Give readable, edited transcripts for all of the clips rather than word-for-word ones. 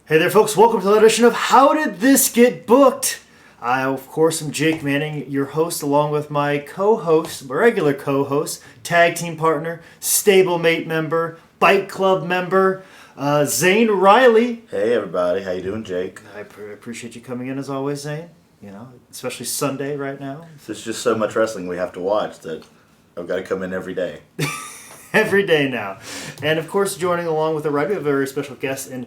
Hey there, folks. Welcome to another edition of How Did This Get Booked? I, of course, am Jake Manning, your host, along with my co-host, my regular co-host, tag team partner, stablemate member, bike club member, Zane Riley. Hey, everybody. How you doing, Jake? I appreciate you coming in, as always, Zane. You know, especially Sunday right now. There's just so much wrestling we have to watch that I've got to come in every day. Every day now. And of course, joining along with a very special guest and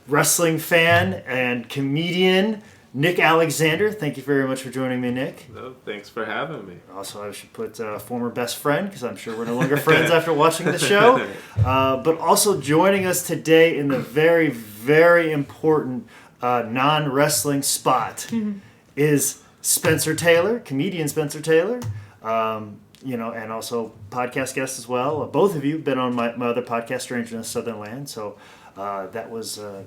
wrestling fan and comedian, Nick Alexander. Thank you very much for joining me, Nick. No, thanks for having me. Also, I should put former best friend, because I'm sure we're no longer friends after watching the show. But also joining us today in the very important non-wrestling spot is Spencer Taylor, comedian Spencer Taylor. And also podcast guest as well. Both of you have been on my other podcast, Stranger in the Southern Land. So that was to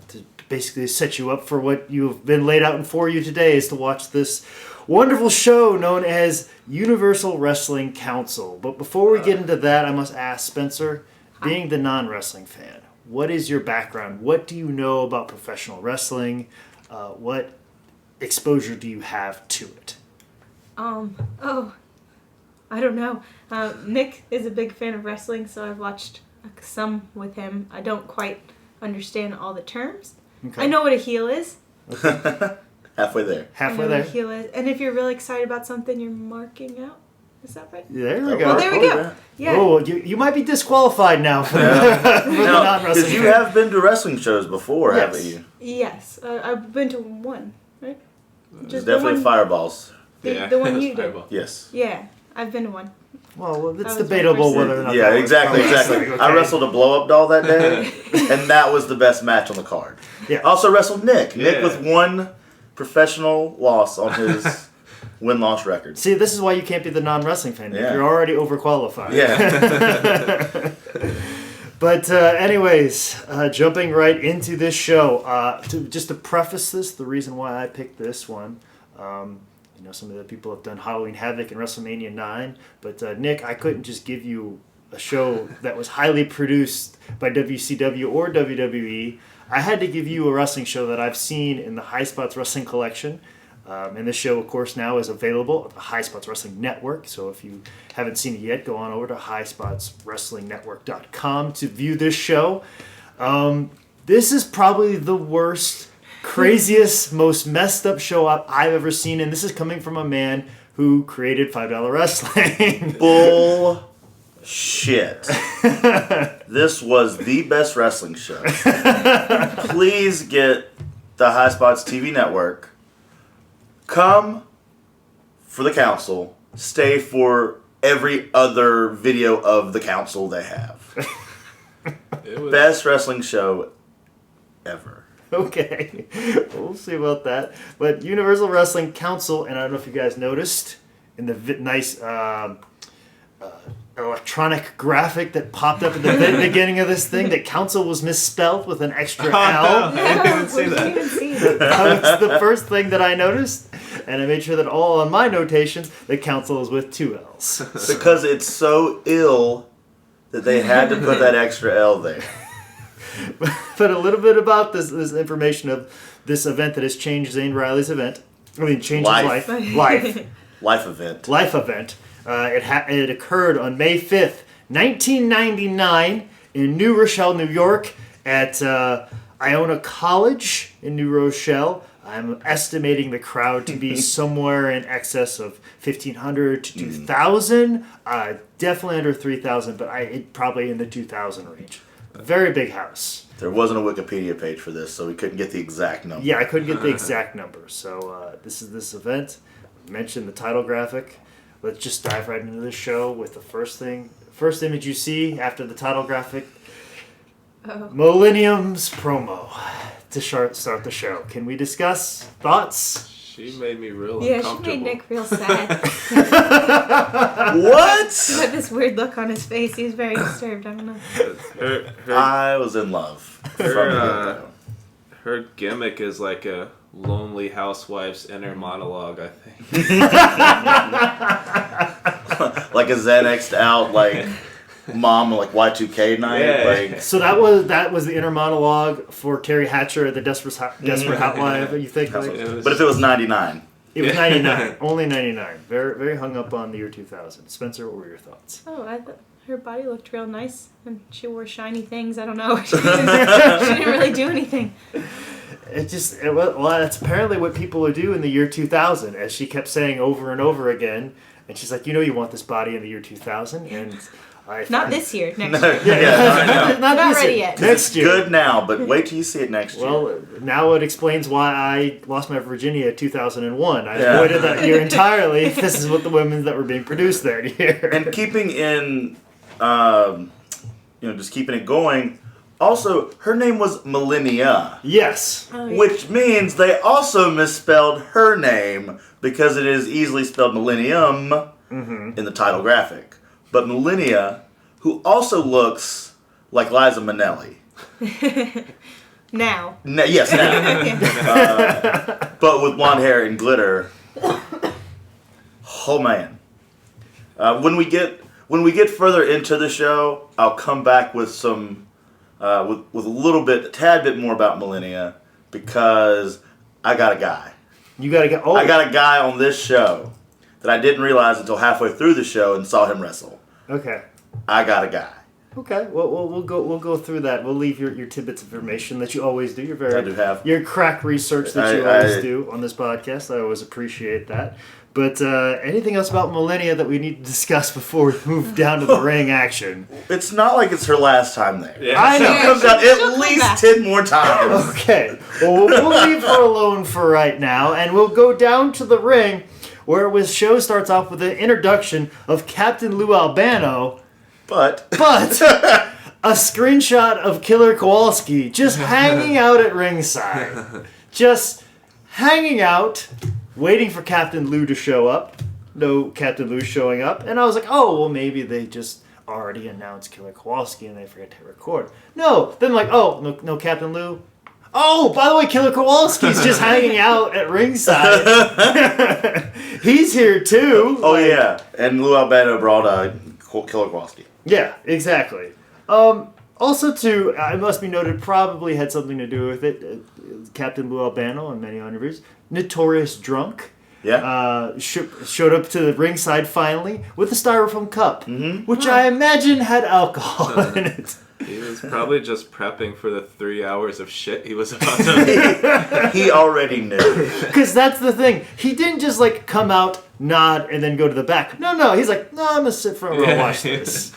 basically set you up for what you've been laid out for you today, is to watch this wonderful show known as Universal Wrestling Councill. But before we get into that, I must ask, Spencer, being the non-wrestling fan, what is your background? What do you know about professional wrestling? What exposure do you have to it? I don't know. Nick is a big fan of wrestling, so I've watched some with him. I don't quite understand all the terms. Okay. I know what a heel is. Halfway there. Halfway there. What a heel is. And if you're really excited about something, you're marking out. Is that right? There we go. Well, there we go. Yeah. Oh, you might be disqualified now for the non-wrestling. Because you have been to wrestling shows before, haven't you? Yes. I've been to one, right? Just definitely one, Fireballs. The one you did. Yes. Yeah. I've been to one. Well, it's debatable whether or not. Yeah, exactly. Okay. I wrestled a blow-up doll that day, and that was the best match on the card. Yeah. I also wrestled Nick. Yeah. Nick with one professional loss on his win-loss record. See, this is why you can't be the non-wrestling fan. Yeah. You're already overqualified. Yeah. But anyways, jumping right into this show, to preface this, the reason why I picked this one. Some of the people have done Halloween Havoc and WrestleMania 9, but Nick, I couldn't just give you a show that was highly produced by WCW or WWE. I had to give you a wrestling show that I've seen in the High Spots Wrestling Collection. And this show, of course, now is available at the High Spots Wrestling Network. So if you haven't seen it yet, go on over to highspotswrestlingnetwork.com to view this show. This is probably the worst, craziest, most messed up show I've ever seen, and this is coming from a man who created $5 Wrestling. Bullshit. This was the best wrestling show. Please get the High Spots TV network. Come for the council. Stay for every other video of the council they have. Best wrestling show ever. Okay, we'll see about that. But Universal Wrestling Councill, and I don't know if you guys noticed, in the nice electronic graphic that popped up at the beginning of this thing, that Council was misspelled with an extra L. I didn't see that. That was the first thing that I noticed, and I made sure that all on my notations, the Council is with 2 L's. Because it's so ill that they had to put that extra L there. But a little bit about this information of this event that has changed Zane Riley's event. Changed his life. Life event. Life event. It occurred on May 5th, 1999 in New Rochelle, New York at Iona College in New Rochelle. I'm estimating the crowd to be somewhere in excess of 1,500 to 2,000. Definitely under 3,000, but probably in the 2,000 range. Very big house. There wasn't a Wikipedia page for this, so we couldn't get the exact number. Yeah, I couldn't get the exact number. So this is this event. I mentioned the title graphic. Let's just dive right into the show with the first image you see after the title graphic. Millennium's promo to start the show. Can we discuss thoughts? She made me real uncomfortable. Yeah, she made Nick real sad. What? He had this weird look on his face. He was very disturbed. I don't know. I was in love. Her gimmick is like a lonely housewife's inner monologue, I think. Like a Xanaxed out, like mom like Y2K night. Yeah. Like, So that was the inner monologue for Terry Hatcher at the Desperate Housewife. You think? Like, but if it was 99, it was 99, only 99. Very very hung up on the year 2000. Spencer, what were your thoughts? Oh, I thought her body looked real nice, and she wore shiny things. I don't know. She didn't really do anything. Well, that's apparently what people would do in the year 2000, as she kept saying over and over again. And she's like, you want this body in the year 2000, and Not this year, next year. not Not this ready year. yet. Next year. good now, but wait till you see it next year. Well, now it explains why I lost my virginity in 2001. I avoided that year entirely. This is what the women that were being produced that year. And keeping in, just keeping it going. Also, her name was Millennia. Yes. Oh, yeah. Which means they also misspelled her name because it is easily spelled millennium in the title graphic. But Millennia, who also looks like Liza Minnelli. Now. Yes, now. But with blonde hair and glitter. Oh man. When we get further into the show, I'll come back with some with a tad bit more about Millennia, because I got a guy. You gotta get. Oh, I got a guy on this show that I didn't realize until halfway through the show and saw him wrestle. Okay. I got a guy. Okay. Well, we'll go through that. We'll leave your tidbits of information that you always do. I do have. Your crack research that you always do on this podcast. I always appreciate that. But anything else about Millennia that we need to discuss before we move down to the ring action? It's not like it's her last time there. Yeah. I She know. comes out She'll at come least back. 10 more times. Okay. Well, we'll leave her alone for right now, and we'll go down to the ring, where the show starts off with an introduction of Captain Lou Albano, But a screenshot of Killer Kowalski just hanging out at ringside. Just hanging out, waiting for Captain Lou to show up. No Captain Lou showing up. And I was like, oh, well, maybe they just already announced Killer Kowalski and they forget to record. No. Then like, oh, no Captain Lou. Oh, by the way, Killer Kowalski's just hanging out at ringside. He's here too. oh yeah, and Lou Albano brought Killer Kowalski. Yeah, exactly. Also, too, it must be noted, probably had something to do with it. Captain Lou Albano and many interviews, notorious drunk. Yeah. Showed up to the ringside finally with a styrofoam cup, which I imagine had alcohol in it. He was probably just prepping for the 3 hours of shit he was about to He already knew. Because that's the thing. He didn't just like come out, nod, and then go to the back. No. He's like, no, I'm gonna sit front row and watch this.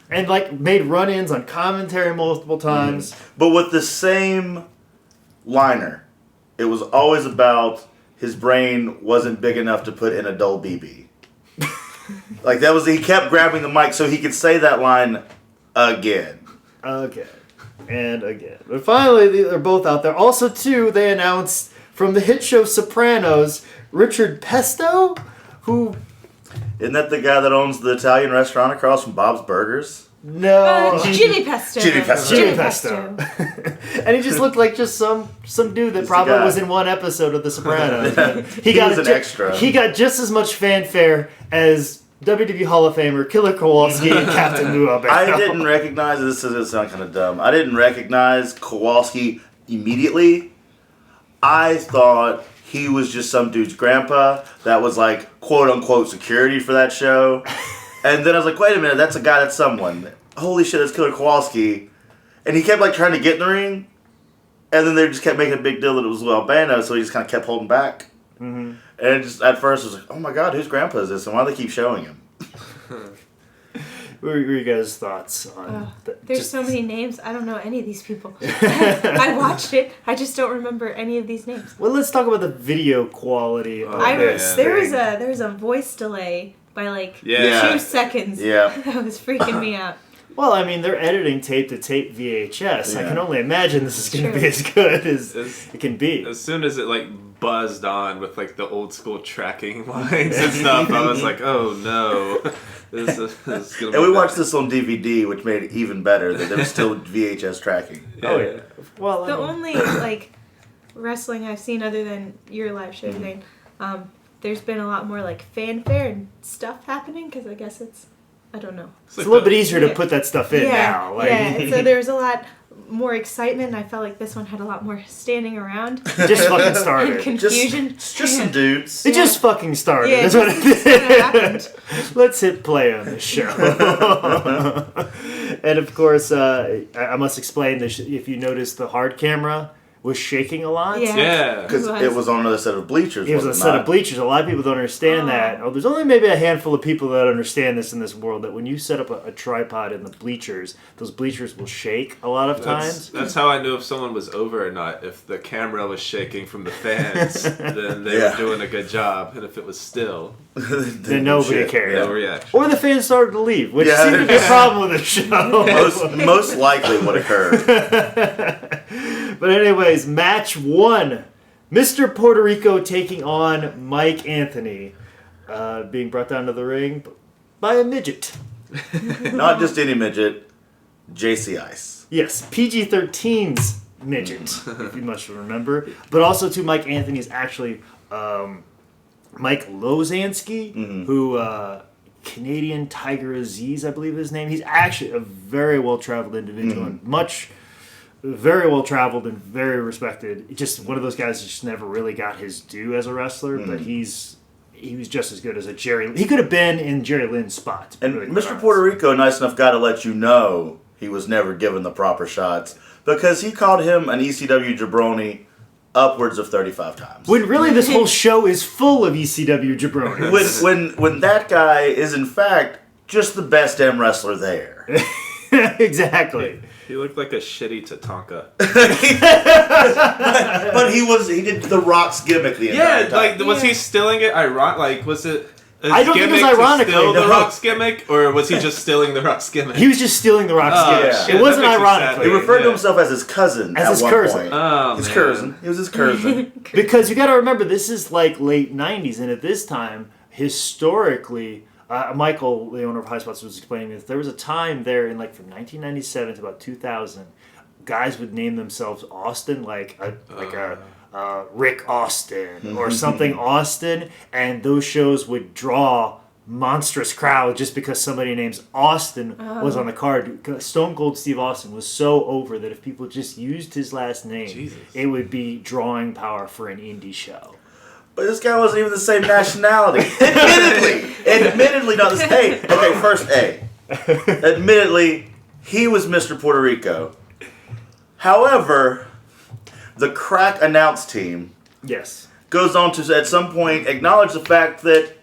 And like made run-ins on commentary multiple times. But with the same liner, it was always about his brain wasn't big enough to put in a dull BB. Like that was, he kept grabbing the mic so he could say that line again. Okay. And again. But finally, they're both out there. Also, too, they announced from the hit show Sopranos, Richard Pesto, who... Isn't that the guy that owns the Italian restaurant across from Bob's Burgers? No. Jimmy Pesto. Jimmy Pesto. Jimmy Pesto. And he just looked like just some dude that probably guy. was in one episode of The Sopranos. He was an extra. He got just as much fanfare as WWE Hall of Famer Killer Kowalski and Captain Lou Albano. I didn't recognize, this is going to sound kind of dumb, I didn't recognize Kowalski immediately. I thought he was just some dude's grandpa that was like, quote unquote, security for that show. And then I was like, wait a minute, that's a guy, that's someone. Holy shit, that's Killer Kowalski. And he kept like trying to get in the ring. And then they just kept making a big deal that it was Lou Albano, so he just kind of kept holding back. Mm-hmm. And it just, at first, was like, oh my god, whose grandpa is this? And why do they keep showing him? What were your guys' thoughts on There's so many names. I don't know any of these people. I watched it. I just don't remember any of these names. Well, let's talk about the video quality of this There thing. was a voice delay by like Yeah. 2 seconds. Yeah. That was freaking me out. Well, I mean, they're editing tape to tape VHS. I Yeah. can only imagine this is going to True. be as good as As- it can be. As soon as it like buzzed on with like the old school tracking lines and stuff, I was like, oh no. This is gonna be And we watched bad. this on DVD, which made it even better that there was still VHS tracking. Oh, yeah. Well, The I mean, only like wrestling I've seen other than your live show, Zane, there's been a lot more like fanfare and stuff happening because I guess it's I don't know. It's a little bit easier to put that stuff in now. Like, yeah, so there's a lot more excitement, and I felt like this one had a lot more standing around. Just fucking started. And confusion. Just some dudes. It just fucking started. Yeah, That's what it happened. Let's hit play on this show. And of course, I must explain this. If you notice, the hard camera was shaking a lot. Yeah. Because it was on another set of bleachers. It was a set of bleachers. A lot of people don't understand that. There's only maybe a handful of people that understand this in this world, that when you set up a tripod in the bleachers, those bleachers will shake a lot of times. That's how I knew if someone was over or not. If the camera was shaking from the fans, then they were doing a good job. And if it was still, then nobody cared. No reaction. Or the fans started to leave, which seemed to be a problem with the show. Most likely what occurred. But anyways, match 1. Mr. Puerto Rico taking on Mike Anthony, being brought down to the ring by a midget. Not just any midget, JC Ice. Yes, PG-13's midget, if you must remember. But also, too, Mike Anthony is actually Mike Lozansky, who... Canadian Tiger Aziz, I believe his name. He's actually a very well-traveled individual and very well-traveled and very respected. Just one of those guys that just never really got his due as a wrestler, but he was just as good as a Jerry. He could have been in Jerry Lynn's spot. And really Mr. Puerto Rico, nice enough guy to let you know he was never given the proper shots, because he called him an ECW jabroni upwards of 35 times. When really this whole show is full of ECW jabronis. when that guy is in fact just the best damn wrestler there. Exactly. He looked like a shitty Tatanka. But he did the Rock's gimmick the entire time. Was he stealing it? Was it? I don't think it was ironically. To steal the Rock's gimmick, or was he just stealing the Rock's gimmick? He was just stealing the Rock's gimmick. Yeah. It wasn't ironically. He referred to himself as his cousin at one point. Oh, his man. cousin. He was his cousin. Because you got to remember, this is like late 90s, and at this time, historically, Michael, the owner of High Spots, was explaining this. There was a time there in from 1997 to about 2000, guys would name themselves Austin, like Rick Austin or something Austin, and those shows would draw monstrous crowd just because somebody named Austin was on the card. Stone Cold Steve Austin was so over that if people just used his last name, it would be drawing power for an indie show. But this guy wasn't even the same nationality. Admittedly not the same. Hey, okay, first A. Admittedly, he was Mr. Puerto Rico. However, the crack announce team goes on to, at some point, acknowledge the fact that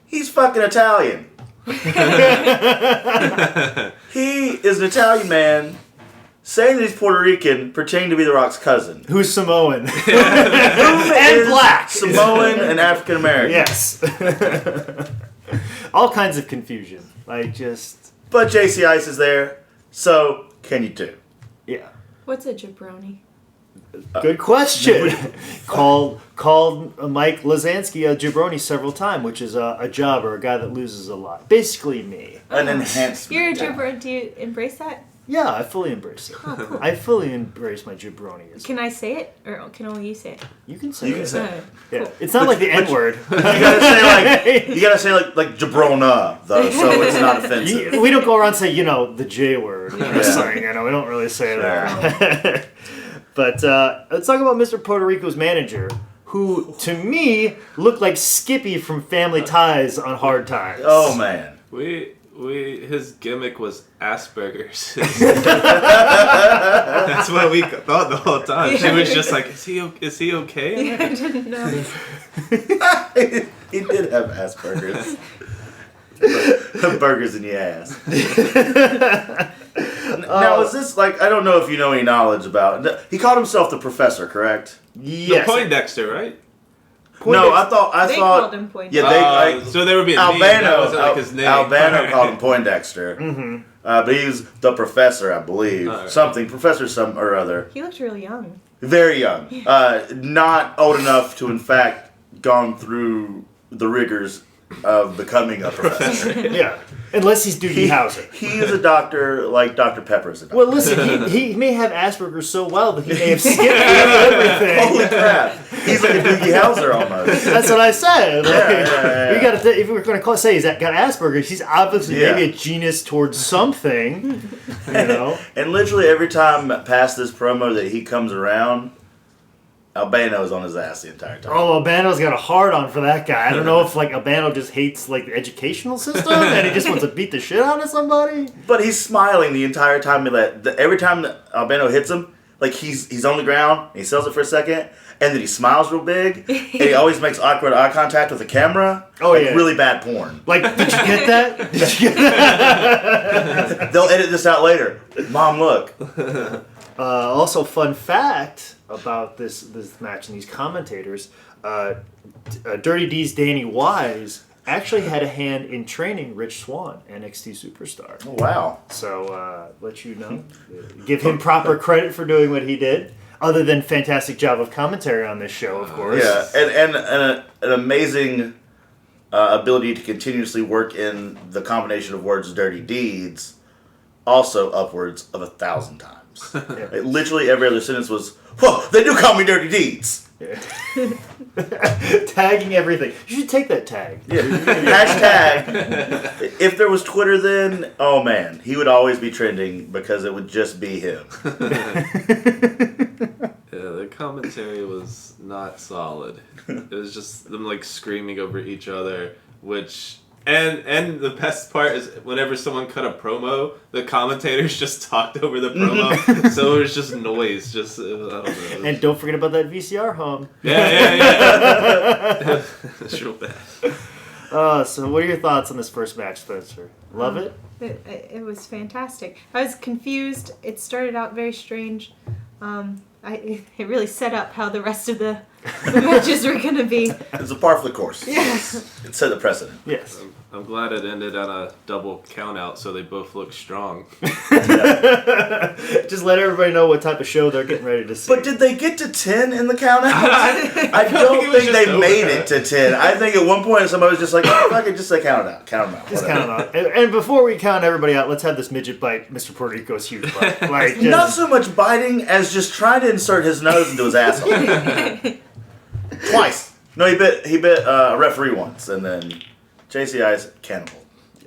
he's fucking Italian. He is an Italian man saying that he's Puerto Rican, pretending to be The Rock's cousin. Who's Samoan. And black. Samoan and African American. Yes. All kinds of confusion. But JC Ice is there, so can you do? Yeah. What's a jabroni? Good question. Called Mike Lozansky a jabroni several times, which is a jobber, a guy that loses a lot. Basically me. An enhancement. You're a jabroni. Do you embrace that? Yeah, I fully embrace it. Oh, cool. I fully embrace my jabroni. Can I say it, or can only you say it? You can say it. Cool. It's not like the N-word. You gotta say like jabrona though, so it's not offensive. We don't go around saying the J word. We don't really say that. But let's talk about Mr. Puerto Rico's manager, who to me looked like Skippy from Family Ties on Hard Times. Oh man. His gimmick was Asperger's. That's what we thought the whole time. She was just like, is he okay? Yeah, I didn't know. He did have Asperger's. Burgers in your ass. Now, is this I don't know if you know any knowledge about it. He called himself the Professor, correct? Yes. The Poindexter, right? I thought they called him Poindexter. Yeah, so there would be Albano. his name. Albano called him Poindexter. But he was the Professor, I believe. Right. Something, Professor some or other. He looked really young. Very young. Not old enough to, in fact, gone through the rigors of becoming a professor. Yeah. Unless he's Doogie Howser. He is a doctor like Dr. Pepper is a doctor. Well, listen, he may have Asperger's so well that he may have skipped through everything. Holy crap. He's like a Doogie Howser almost. That's what I said. Like, Yeah. We gotta if we're going to say he's got Asperger's, he's obviously maybe a genius towards something, you know? And literally every time past this promo that he comes around, Albano's on his ass the entire time. Oh, Albano's got a hard on for that guy. I don't know if like Albano just hates like the educational system and he just wants to beat the shit out of somebody. But he's smiling the entire time. Every time that Albano hits him, like he's on the ground, and he sells it for a second, and then he smiles real big, and he always makes awkward eye contact with the camera. Oh, like yeah. really bad porn. Like, did you get that? Did you get that? They'll edit this out later. Mom, look. Also, fun fact about this match and these commentators, Dirty D's Danny Wise actually had a hand in training Rich Swann, NXT superstar. Oh, wow. So, let you know. Give him proper credit for doing what he did. Other than fantastic job of commentary on this show, of course. Yeah, and an amazing ability to continuously work in the combination of words dirty deeds, also upwards of 1,000 times. Yeah. Literally every other sentence was, "Whoa, they do call me dirty deeds." Yeah. Tagging everything. You should take that tag. Yeah. Hashtag. If there was Twitter then, oh man, he would always be trending because it would just be him. Yeah, the commentary was not solid. It was just them like screaming over each other, which and the best part is whenever someone cut a promo, the commentators just talked over the promo, so it was just noise. Just I don't know. And don't forget about that VCR hum. Yeah. It's real bad. So what are your thoughts on this first match, Spencer? Love it? It was fantastic. I was confused. It started out very strange. It really set up how the rest of the matches were going to be. It's a par for the course. Yes. It set the precedent. Yes. I'm glad it ended on a double count out, so they both look strong. Just let everybody know what type of show they're getting ready to see. But did they get to 10 in the count out? I it don't was think just they over. made it to 10. I think at one point somebody was just like, oh, fuck it, just say count it out. Count them out. Just whatever. count them out. And before we count everybody out, let's have this midget bite Mr. Puerto Rico's huge butt. Like, just, Not so much biting as just trying to insert his nose into his asshole. Twice. No, he bit a referee once, and then JCI's cannibal.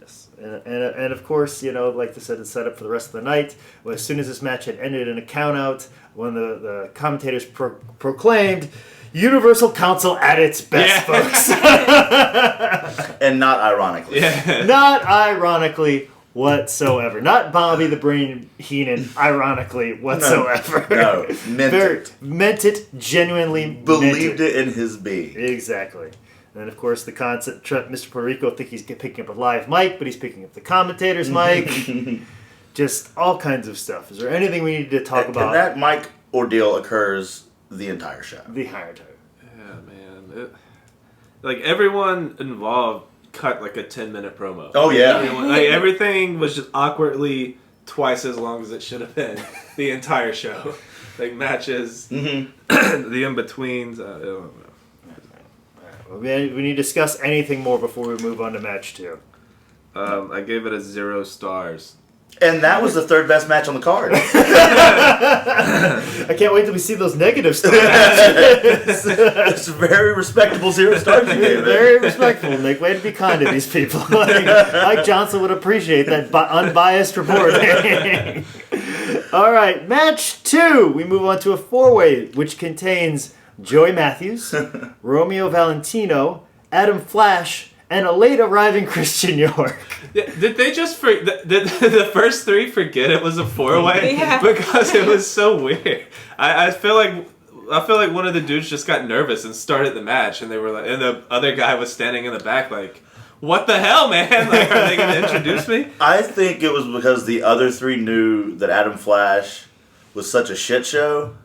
yes. And of course, you know, like I said, it's set up for the rest of the night. Well, as soon as this match had ended in a count out, when the commentators proclaimed Universal Council at its best, folks. And not ironically. Yeah. Not ironically whatsoever. Not Bobby the Brain Heenan, ironically whatsoever. No, meant it. Genuinely Believed meant it in his being. Exactly. And of course, the concept, Mr. Puerto Rico think he's picking up a live mic, but he's picking up the commentator's mic. Just all kinds of stuff. Is there anything we need to talk about? And that mic ordeal occurs the entire show. The entire time. Yeah, man. Like everyone involved cut like a 10-minute promo. Oh, yeah. Everything was just awkwardly twice as long as it should have been the entire show. Like matches, the in-betweens. I don't know. We need to discuss anything more before we move on to match 2. I gave it a 0 stars. And that was the third best match on the card. I can't wait till we see those negative stars. It's a very respectable 0 stars you gave it. Very respectful, Nick. Way to be kind to these people. Mike Johnson would appreciate that unbiased reporting. All right, match 2. We move on to a 4-way, which contains Joey Matthews, Romeo Valentino, Adam Flash, and a late arriving Christian York. Did they just did the first 3 forget it was a 4-way? Yeah. Because it was so weird. I feel like one of the dudes just got nervous and started the match, and they were like, and the other guy was standing in the back like, what the hell, man? Like, are they going to introduce me? I think it was because the other 3 knew that Adam Flash was such a shit show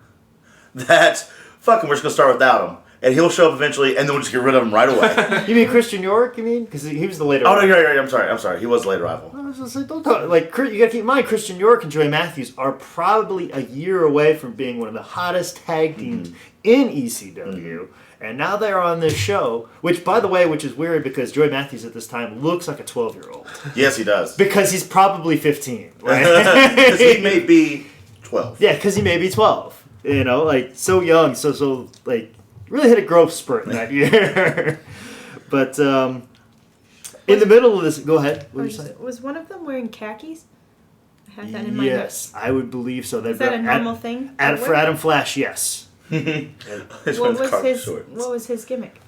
that, fuck him, we're just going to start without him. and he'll show up eventually, and then we'll just get rid of him right away. You mean Christian York? You mean because he was the later? Oh no, you're right. I'm sorry. He was a late arrival. I was just like, don't talk. Like, you gotta keep in mind, Christian York and Joey Matthews are probably a year away from being one of the hottest tag teams in ECW. And now they're on this show, which, by the way, is weird because Joey Matthews at this time looks like a 12-year-old. Yes, he does. Because he's probably 15. Right? Because he may be 12. Yeah, because he may be 12. You know, like, so young, so like, really hit a growth spurt in that year. But in the middle of this, go ahead. What were you saying? Was one of them wearing khakis? I had that in my notes. Yes, I would believe so. Is that a normal thing? For Adam Flash, yes. What was his gimmick?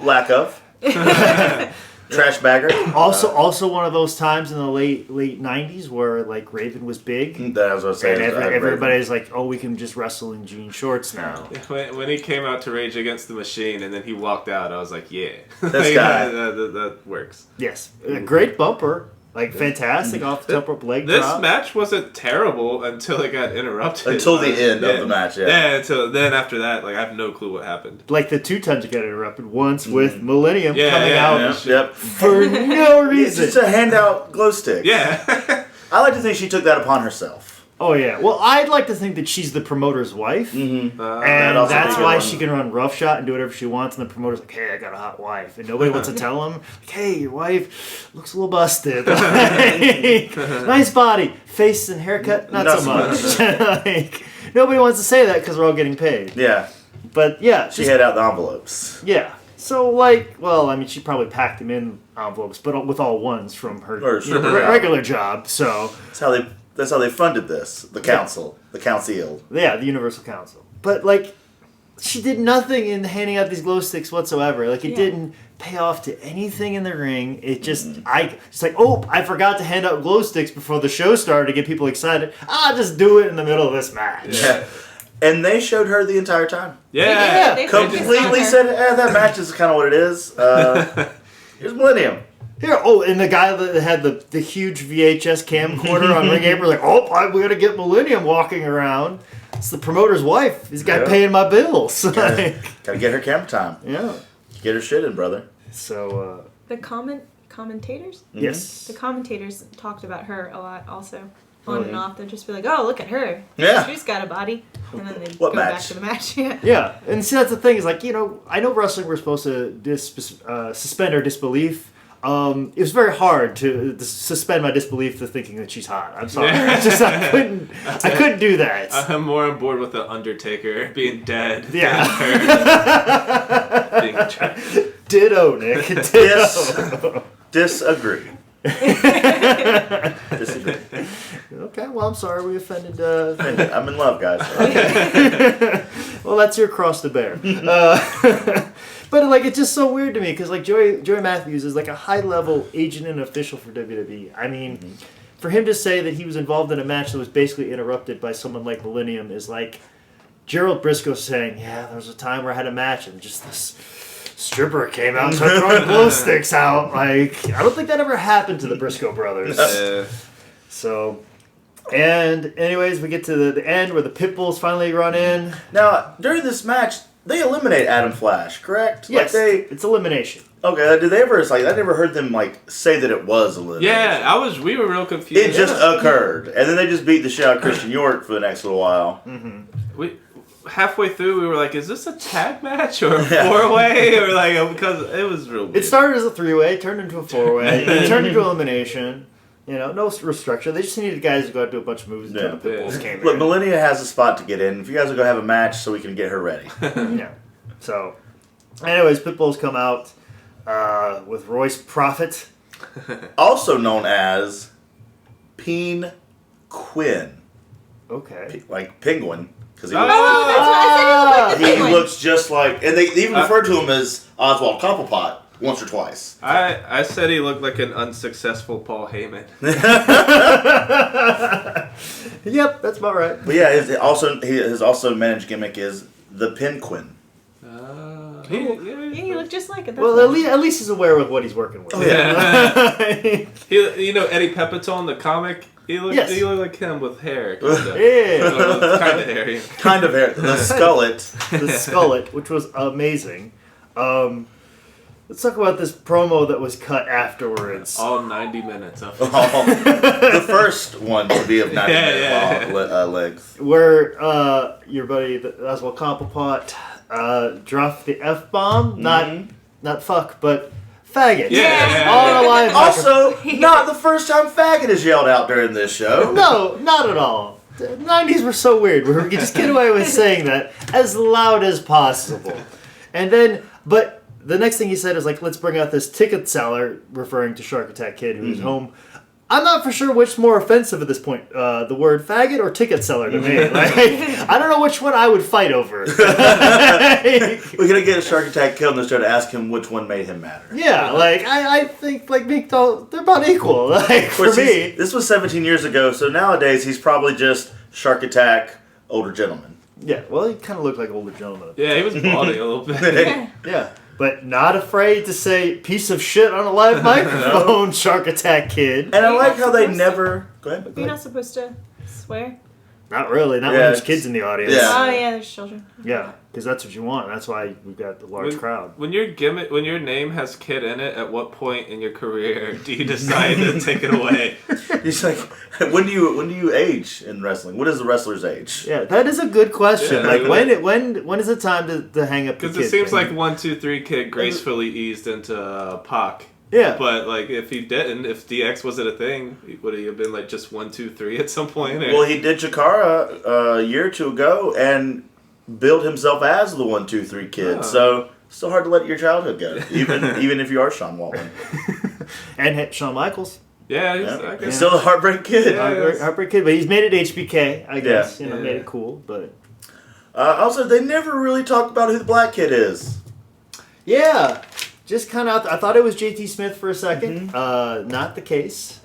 Lack of. Trash bagger. Also one of those times in the late 90s where like Raven was big. That was what I was saying. And everybody's like, oh, we can just wrestle in jean shorts now. When he came out to Rage Against the Machine and then he walked out, I was like, yeah. This guy. That works. Yes. A great bumper. Like, fantastic off the top rope leg This drop. match wasn't terrible until it got interrupted. Until the end of the match, yeah. Yeah, until then after that, like, I have no clue what happened. Like the 2 times it got interrupted. Once with Millennium coming out Yep. for no reason. It's just a handout glow stick. Yeah. I like to think she took that upon herself. Oh, yeah. Well, I'd like to think that she's the promoter's wife. Mm-hmm. And that's why she can run roughshot and do whatever she wants. And the promoter's like, hey, I got a hot wife. And nobody wants to tell him, like, hey, your wife looks a little busted. Like, nice body. Face and haircut, not so much. Like, nobody wants to say that because we're all getting paid. Yeah. But, yeah. She had out the envelopes. Yeah. So, like, well, I mean, she probably packed them in envelopes, but with all ones from her regular job. So That's how they funded this. The council. The council. Yeah, the Universal Council. But, like, she did nothing in handing out these glow sticks whatsoever. Like, it didn't pay off to anything in the ring. It just, it's like, oh, I forgot to hand out glow sticks before the show started to get people excited. I'll just do it in the middle of this match. Yeah. And they showed her the entire time. Yeah. They Completely said, that match is kind of what it is. Here's Millennium. Here, and the guy that had the huge VHS camcorder on Ring Apron, like, we gotta get Millennium walking around. It's the promoter's wife. This guy paying my bills. Gotta get her camera time. Yeah. Get her shit in, brother. So, the commentators? Yes. The commentators talked about her a lot also. On and off. They'd just be like, oh, look at her. Yeah. She's got a body. And then they'd What go match? back to the match. Yeah. Yeah, and see, that's the thing is, like, I know wrestling, we're supposed to suspend our disbelief. It was very hard to suspend my disbelief to thinking that she's hot. I'm sorry. I couldn't do that. I'm more on board with the Undertaker being dead. Yeah. Than her being attractive. Ditto, Nick. Ditto. Disagree. Disagree. Okay, well, I'm sorry we offended. I'm in love, guys. Well, that's your cross to bear. But, like, it's just so weird to me because, like, Joey Matthews is, like, a high-level agent and official for WWE. I mean, for him to say that he was involved in a match that was basically interrupted by someone like Millennium is like Gerald Briscoe saying, yeah, there was a time where I had a match and just this stripper came out and started throwing glow sticks out. Like, I don't think that ever happened to the Briscoe brothers. So, and anyways, we get to the end where the Pitbulls finally run in. Now, during this match, they eliminate Adam Flash, correct? Yes, it's elimination. Okay, did they ever? It's like I never heard them like say that it was elimination. Yeah, we were real confused. It just occurred, and then they just beat the shit out of Christian York for the next little while. Mm-hmm. We halfway through we were like, is this a tag match or a 4-way or like because it was real weird. It started as a 3-way, turned into a 4-way, it turned into elimination. No restructure. They just needed guys to go out and do a bunch of moves until the Pitbulls came in. Look, Millennia has a spot to get in. If you guys will go have a match so we can get her ready. Yeah. So, anyways, Pitbulls come out with Royce Prophet. Also known as Peen Quinn. Okay. Like Penguin. Because he, That's what I said. He looked like the he penguin. looks just like... And they even referred to him as Oswald Cobblepot once or twice. I said he looked like an unsuccessful Paul Heyman. Yep, that's about right. But yeah, his also managed gimmick is the Penguin. Yeah, he looked just like it. Well, at least he's aware of what he's working with. Oh, yeah. Eddie Pepitone, the comic, He looked, Yes. he looked like him with hair. Kind of. Yeah. Kind of hairy. Kind of hair. The skullet. The skullet, which was amazing. Let's talk about this promo that was cut afterwards. All 90 minutes of it. The first one to be of 90 minute length. Where your buddy Oswald Cobblepot dropped the F-bomb. Not fuck, but faggot. Yeah. On a live Also, not the first time faggot is yelled out during this show. No, not at all. The 90s were so weird where we could just get away with saying that as loud as possible. And then, but the next thing he said is like, let's bring out this ticket seller, referring to Shark Attack Kid, who's home. I'm not for sure which more offensive at this point, the word faggot or ticket seller to me. Like, I don't know which one I would fight over. We're gonna get a Shark Attack Kill in this show to ask him which one made him madder. Yeah, like I think like Meek Doll, they're about equal. Like for me, this was 17 years ago, so nowadays he's probably just Shark Attack older gentleman. yeah. Well, he kind of looked like an older gentleman. Yeah, he was balding a little bit. Yeah, but not afraid to say piece of shit on a live microphone, Shark Attack Kid. And I You're like not how they supposed to. never. Go ahead. You're not supposed to swear. Not really. Not when Yeah, there's it's- kids in the audience. Yeah. Oh yeah, there's children. Yeah, because that's what you want. That's why we've got the large crowd. When your name has kid in it, at what point in your career do you decide to take it away? He's like, when do you age in wrestling? What is the wrestler's age? Yeah, that is a good question. Yeah, like like- when is it time to hang up the Because kid it seems thing? like 1, 2, 3 Kid gracefully eased into Pac. Yeah. But like, if he didn't, if DX wasn't a thing, would he have been like just 1, 2, 3 at some point? Or? Well, he did Chikara a year or two ago and billed himself as the 1, 2, 3 Kid. Oh. So still hard to let your childhood go, even if you are Sean Waltman. and hit Shawn Michaels. yeah, Yeah. I He's guess. still a heartbreak kid. Yeah. Heartbreak Kid, but he's made it HBK, I guess. Yeah. Made Yeah. it cool, but Also, they never really talked about who the black kid is. yeah, just kind of. I thought it was JT Smith for a second. Mm-hmm. Not the case.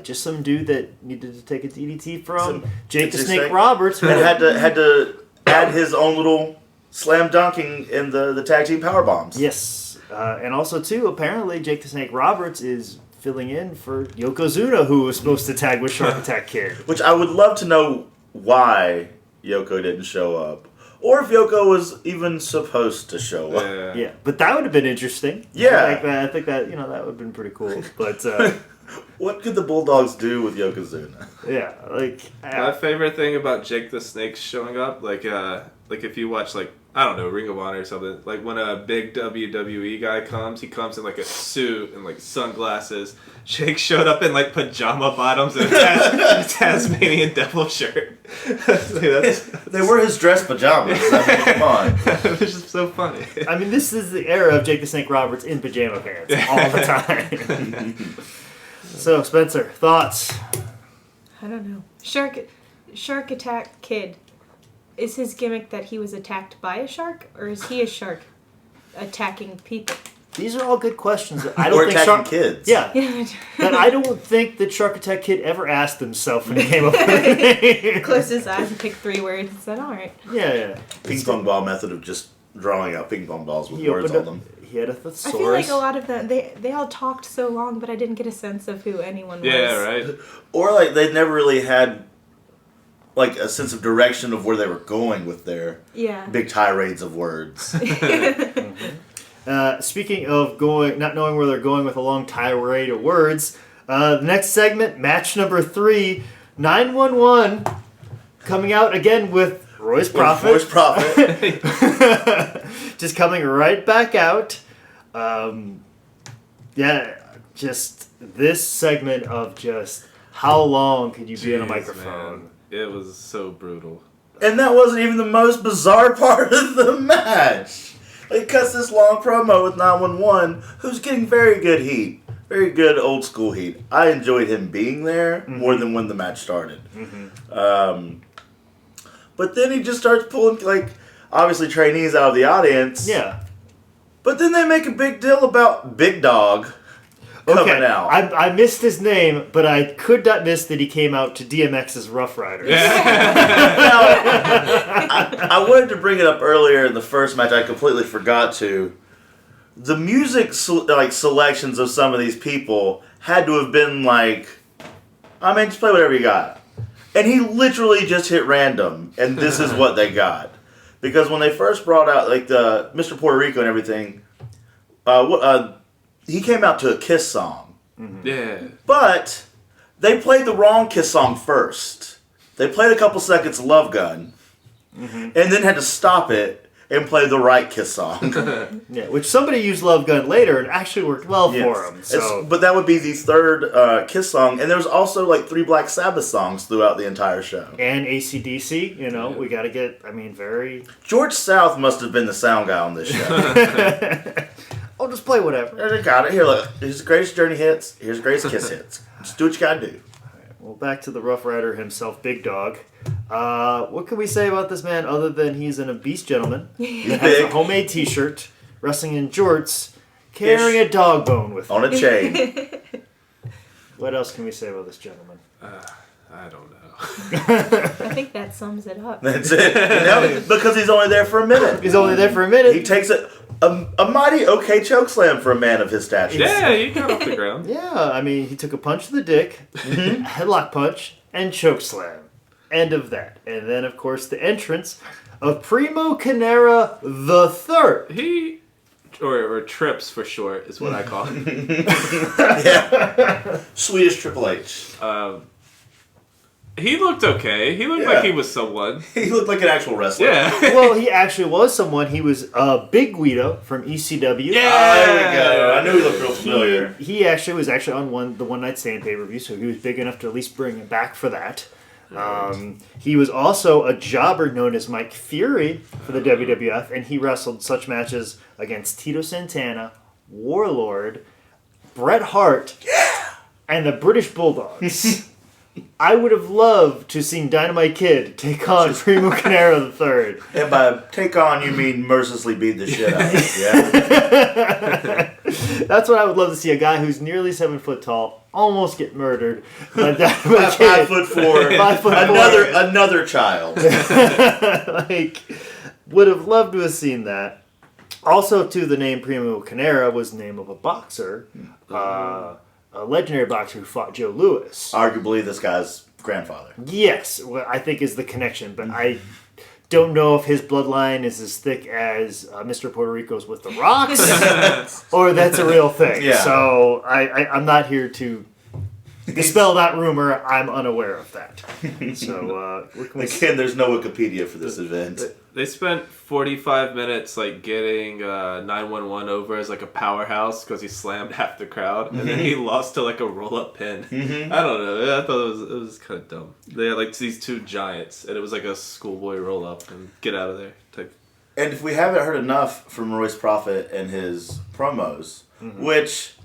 Just some dude that needed to take a DDT from Some Jake the Jake Snake Snake. Roberts. And had to add his own little slam dunking in the tag team power bombs. Yes, and also too. Apparently, Jake the Snake Roberts is filling in for Yokozuna, who was supposed to tag with Shark Attack Kid. Which I would love to know why Yoko didn't show up. Or if Yoko was even supposed to show up. Yeah. Yeah, but that would have been interesting. Yeah. I think that that would have been pretty cool. But What could the Bulldogs do with Yokozuna? yeah, like My favorite thing about Jake the Snake showing up, like if you watch like, I don't know, Ring of Honor or something, like when a big WWE guy comes, he comes in like a suit and like sunglasses. Jake showed up in like pajama bottoms and a Tasmanian devil shirt. They were his dress pajamas. I mean, come on. It was just so funny. I mean, this is the era of Jake the Snake Roberts in pajama pants all the time. So, Spencer, thoughts? I don't know. Shark Attack Kid. Is his gimmick that he was attacked by a shark, or is he a shark attacking people? These are all good questions. I Or don't think attacking Shark. kids. Yeah, Yeah. and I don't think that Shark Attack Kid ever asked himself when he came up with the name. Closed his eyes and picked 3 words and said, "All right." Yeah. Ping pong ball method of just drawing out ping pong balls with He words opened on up. them. He had a thesaurus. I feel like a lot of them they all talked so long, but I didn't get a sense of who anyone was. Yeah, right. Or like they never really had like a sense of direction of where they were going with their Yeah. big tirades of words. Speaking of not knowing where they're going with a long tirade of words, the next segment, match number 3, 911, coming out again with Royce Prophet. Royce Prophet. Just coming right back out. Just this segment of just how long could you be in a Jeez, microphone? man. It was so brutal. And that wasn't even the most bizarre part of the match. He cuts this long promo with 911, who's getting very good heat. Very good old school heat. I enjoyed him being there more than when the match started. But then he just starts pulling, like, obviously trainees out of the audience. Yeah. But then they make a big deal about Big Dog coming out. I missed his name, but I could not miss that he came out to DMX's Rough Riders. I wanted to bring it up earlier in the first match. I completely forgot to. The music selections of some of these people had to have been like I mean, just play whatever you got. And he literally just hit random, and this is what they got. Because when they first brought out, like, the Mr. Puerto Rico and everything, he came out to a Kiss song. Mm-hmm. Yeah. But they played the wrong Kiss song first. They played a couple seconds of Love Gun, and then had to stop it and play the right Kiss song. Yeah, which somebody used Love Gun later and actually worked well for him. So. But that would be the third Kiss song, and there was also like 3 Black Sabbath songs throughout the entire show. And AC/DC, we got to get, very... George South must have been the sound guy on this show. I'll just play whatever. I got it. Here, look. Here's the greatest Journey hits. Here's the greatest Kiss hits. Just do what you gotta do. Well, back to the Rough Rider himself, Big Dog. What can we say about this man other than he's an obese gentleman that has a homemade t-shirt, wrestling in jorts, carrying a dog bone with him. On a chain. What else can we say about this gentleman? I don't know. I think that sums it up. That's it. Because he's only there for a minute. He's only there for a minute. He takes a mighty okay chokeslam for a man of his stature. Yeah, he got off the ground. Yeah, he took a punch to the dick, headlock punch, and chokeslam. End of that. And then, of course, the entrance of Primo Canera the Third. He, or Trips for short, is what I call him. Yeah. Swedish Triple H. He looked okay. He looked like he was someone. He looked like an actual wrestler. Yeah. Well, he actually was someone. He was Big Guido from ECW. Yeah. There we go. I knew he looked real familiar. He actually was on the One Night Stand pay-per-view, so he was big enough to at least bring him back for that. He was also a jobber known as Mike Fury for the WWF, and he wrestled such matches against Tito Santana, Warlord, Bret Hart, and the British Bulldogs. I would have loved to have seen Dynamite Kid take on Primo Canera III. And by take on, you mean mercilessly beat the shit out of him, yeah? That's what I would love to see. A guy who's nearly 7 foot tall almost get murdered by Dynamite Kid. 5'4". 5'4". Another child. Would have loved to have seen that. Also, too, the name Primo Canera was the name of a boxer. A legendary boxer who fought Joe Louis. Arguably this guy's grandfather. Yes, well, I think is the connection, but I don't know if his bloodline is as thick as Mr. Puerto Rico's with the Rocks, or that's a real thing. Yeah. So I'm not here to dispel that rumor. I'm unaware of that. So again, there's no Wikipedia for this event. They spent 45 minutes getting 911 over as a powerhouse because he slammed half the crowd, and then he lost to a roll-up pin. I don't know. I thought it was kind of dumb. They had these two giants, and it was a schoolboy roll-up and get out of there type. And if we haven't heard enough from Royce Prophet and his promos, which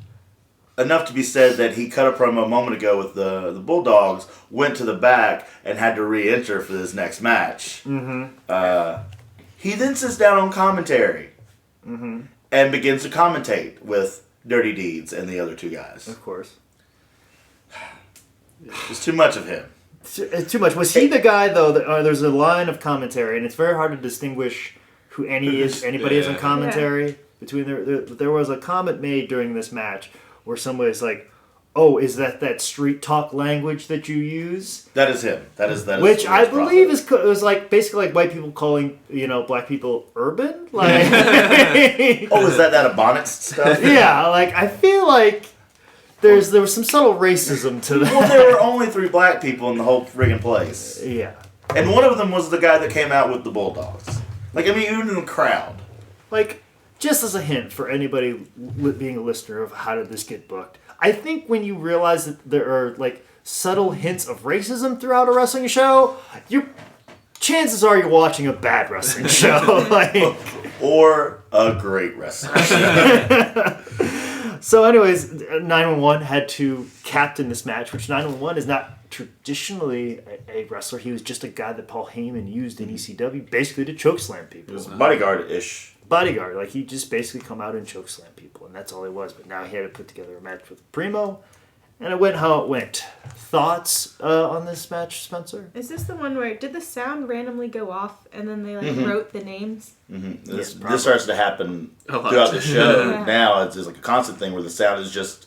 enough to be said that he cut a promo a moment ago with the Bulldogs, went to the back, and had to re-enter for this next match. He then sits down on commentary and begins to commentate with Dirty Deeds and the other two guys. Of course. There's too much of him. Too much. Was he the guy, though, that there's a line of commentary, and it's very hard to distinguish who anybody is on commentary. Yeah. Between there was a comment made during this match where somebody's like, "Oh, is that street talk language that you use?" That is him. That is which I believe is basically white people calling black people urban. Oh, is that Ebonics stuff? Yeah, I feel like there was some subtle racism to that. Well, there were only 3 black people in the whole friggin' place. Yeah, and one of them was the guy that came out with the Bulldogs. Even in the crowd. Just as a hint for anybody being a listener of how did this get booked, I think when you realize that there are subtle hints of racism throughout a wrestling show, chances are you're watching a bad wrestling show. Or a great wrestling show. So anyways, 911 had to captain this match, which 911 is not traditionally a wrestler. He was just a guy that Paul Heyman used in ECW basically to chokeslam people. He was bodyguard-ish. Bodyguard, he just basically come out and chokeslam people, and that's all he was. But now he had to put together a match with Primo, and it went how it went. Thoughts on this match, Spencer? Is this the one where did the sound randomly go off and then they wrote the names? This starts to happen throughout the show. Now it's just a constant thing where the sound is just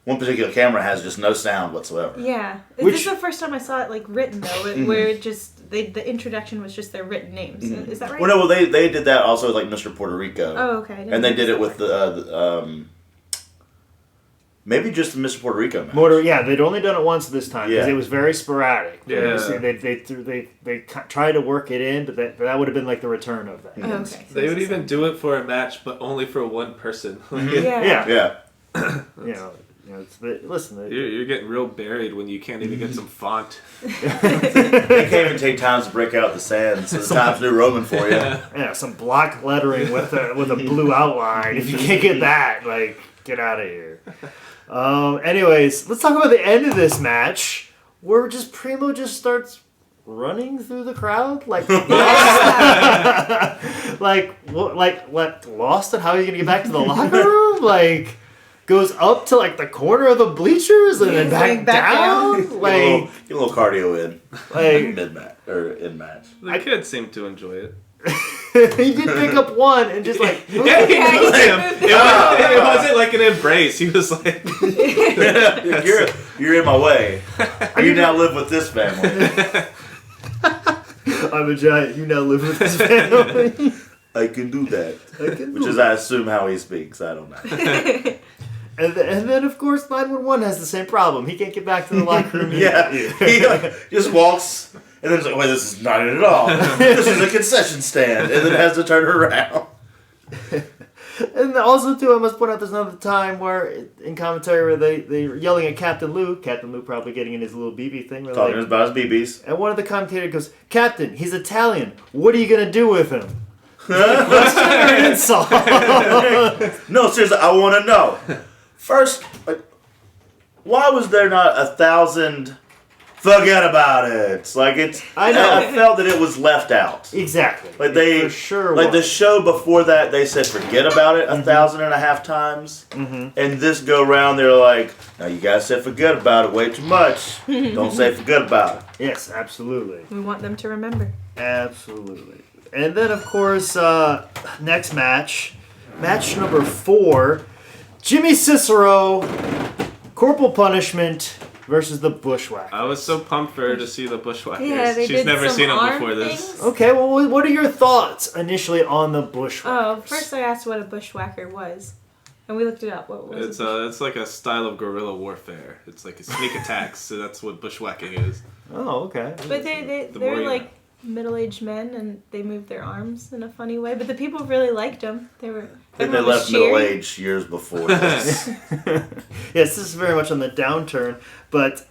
one particular camera has just no sound whatsoever. Yeah. Which- This is the first time I saw it, like, written, though, where it just, the introduction was just their written names. Is that right? Well, no, they did that also with like Mr. Puerto Rico. Oh, okay. I didn't And they know did it that with part. maybe just the Mr. Puerto Rico match. Yeah, they'd only done it once this time because Yeah. it was very sporadic. Yeah. They tried to work it in, but that would have been like the return of that. Oh, okay. So They this would is even do it for a match, but only for one person. Yeah. Yeah. You're getting real buried when you can't even get some font. They can't even take times to break out the sand, so the Times New Roman for you. Yeah, some block lettering with a blue outline. If you can't get that, like, get out of here. Anyways, let's talk about the end of this match, where Primo just starts running through the crowd, like lost at how he's gonna get back to the locker room, like. Goes up to like the corner of the bleachers and then back down. Get a little cardio in. Mid-match or in-match. The kids seem to enjoy it. He did pick up one and just like Yeah, he moved him. It wasn't like an embrace. He was like, You're in my way. You now live with this family. I'm a giant. You now live with this family. I can do that. Which is, I assume, how he speaks. I don't know. And then, of course, 911 has the same problem. He can't get back to the locker room. Yeah. He just walks, and then he's like, wait, this is not it at all. This is a concession stand. And then has to turn around. And also, too, I must point out there's another time where, in commentary, where they're yelling at Captain Lou. Captain Lou probably getting in his little BB thing. Talking about his BBs. And one of the commentators goes, Captain, he's Italian. What are you going to do with him? Question or insult? No, seriously, I want to know. First, like, why was there not 1,000? Forget about it. Like I know. I felt that it was left out. Exactly. Like they, for sure. like the was. show before that, they said forget about it 1,500 times, and this go round, they're like, now you guys said forget about it way too much. Don't say forget about it. Yes, absolutely. We want them to remember. Absolutely. And then, of course, next match number 4, Jimmy Cicero, Corporal Punishment versus the Bushwhackers. I was so pumped for her to see the Bushwhackers. Yeah, they She's did never some seen them arm before this. things. Okay, well, what are your thoughts initially on the Bushwhackers? Oh, first I asked what a bushwhacker was. And we looked it up. What was it? It's like a style of guerrilla warfare. It's like a sneak attacks, so that's what bushwhacking is. Oh, okay. But they're like middle-aged men, and they moved their arms in a funny way. But the people really liked them. I think they left middle age years before this. Yes, this is very much on the downturn, but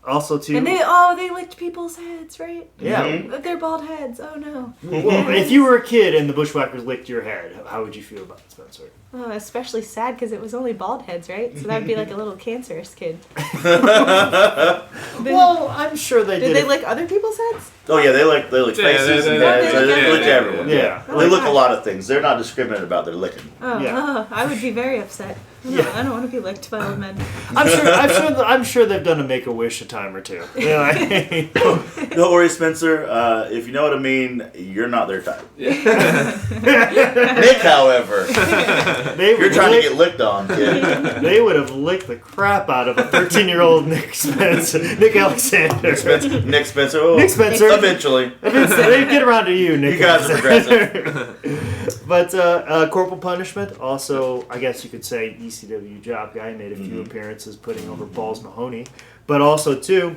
also too. And they licked people's heads, right? Yeah. Their bald heads. Oh no. Well, if you were a kid and the Bushwhackers licked your head, how would you feel about it, Spencer? Oh, especially sad because it was only bald heads, right? So that would be like a little cancerous kid. Well, I'm sure they did. Did they lick other people's heads? Oh yeah, they lick faces and heads. they They lick lick everyone. Yeah. They lick a lot of things. They're not discriminate about their licking. Oh, Yeah. I would be very upset. Yeah. I don't want to be licked by old men. I'm sure they've done a Make-A-Wish a time or two. Yeah, Don't worry, Spencer. If you know what I mean, you're not their type. Nick, however, you're trying to get licked on, kid. They would have licked the crap out of a 13-year-old Nick Alexander. Nick Spencer. Oh, Nick Spencer. Eventually. They get around to you, Nick. You guys are progressive. But Corporal Punishment, also, I guess you could say ECW job guy, made a few appearances putting over Balls Mahoney. But also, too,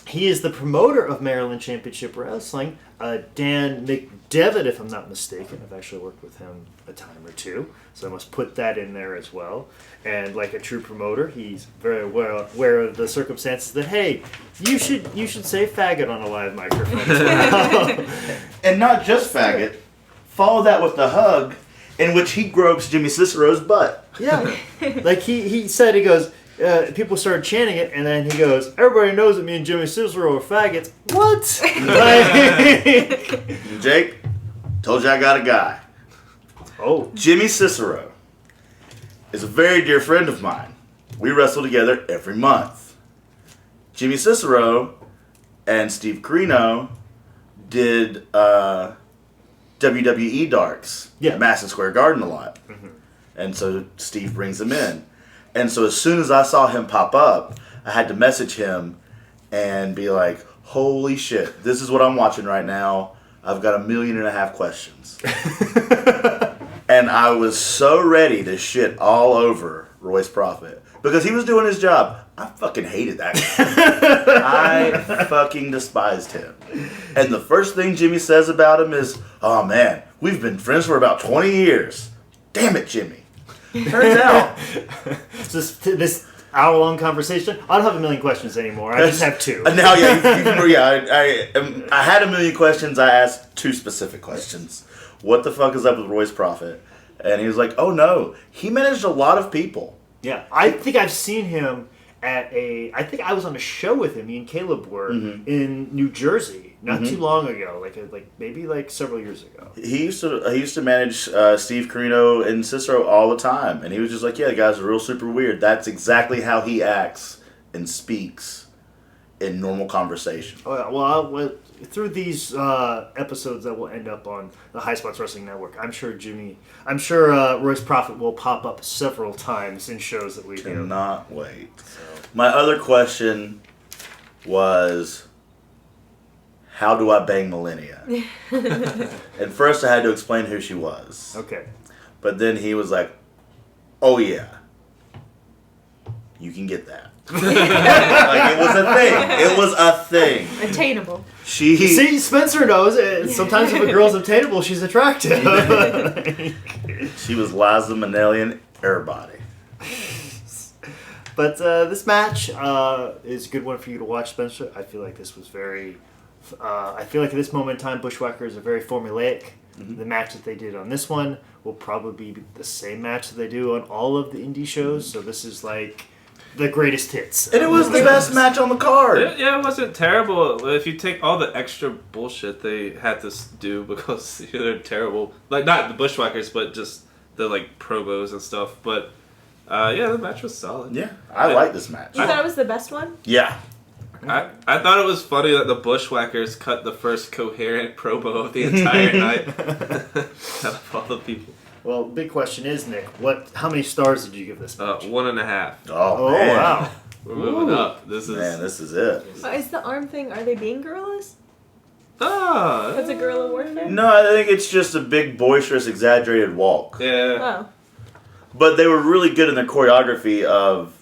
he is the promoter of Maryland Championship Wrestling. Dan McDevitt, if I'm not mistaken. I've actually worked with him a time or two, so I must put that in there as well. And like a true promoter, he's very well aware of the circumstances that, hey, you should say faggot on a live microphone as well. And not just faggot. Follow that with the hug, in which he gropes Jimmy Cicero's butt. Yeah. Like he said, he goes, people started chanting it, and then he goes, everybody knows that me and Jimmy Cicero are faggots. What? Like, Jake, told you I got a guy. oh. Jimmy Cicero is a very dear friend of mine. We wrestle together every month. Jimmy Cicero and Steve Carino did WWE darts Yeah. at Madison Square Garden a lot. And so Steve brings them in. And so as soon as I saw him pop up, I had to message him and be like, holy shit, this is what I'm watching right now. I've got 1.5 million questions. And I was so ready to shit all over Royce Prophet because he was doing his job. I fucking hated that guy. I fucking despised him. And the first thing Jimmy says about him is, oh man, we've been friends for about 20 years. Damn it, Jimmy. Turns out. This hour-long conversation. I don't have 1 million questions anymore. I just have 2. Now, I had 1 million questions. I asked 2 specific questions. What the fuck is up with Royce Prophet? And he was like, oh no, he managed a lot of people. Yeah, I think I've seen him I think I was on a show with him. Me and Caleb were in New Jersey not too long ago, maybe several years ago. He used to manage Steve Carino and Cicero all the time, and he was just like, yeah, the guys are real super weird. That's exactly how he acts and speaks in normal conversation. Oh, yeah. Well, through these episodes that will end up on the High Spots Wrestling Network, I'm sure Royce Prophet will pop up several times in shows that we do. Cannot wait. So. My other question was, how do I bang Millennia? And first I had to explain who she was. Okay. But then he was like, oh yeah, you can get that. Like, it was a thing. It was a thing. Attainable. See, Spencer knows. Sometimes if a girl's obtainable, she's attractive. She was Liza Minnelli everybody. But this match is a good one for you to watch, Spencer. I feel like this was I feel like at this moment in time, Bushwhackers are very formulaic. The match that they did on this one will probably be the same match that they do on all of the indie shows. So this is like the greatest hits. And it was the best match on the card. It wasn't terrible. If you take all the extra bullshit they had to do because they're terrible. Like, not the Bushwhackers, but just the, promos and stuff. But, the match was solid. Yeah, I like this match. You thought it was the best one? Yeah. I thought it was funny that the Bushwhackers cut the first coherent promo of the entire night. Out of all the people. Well, big question is, Nick, how many stars did you give this match? 1.5. Oh man. Wow. We're moving up. This Is is the arm thing, are they being gorillas? Oh. That's a guerrilla warfare? No, I think it's just a big, boisterous, exaggerated walk. Yeah. Oh. But they were really good in their choreography of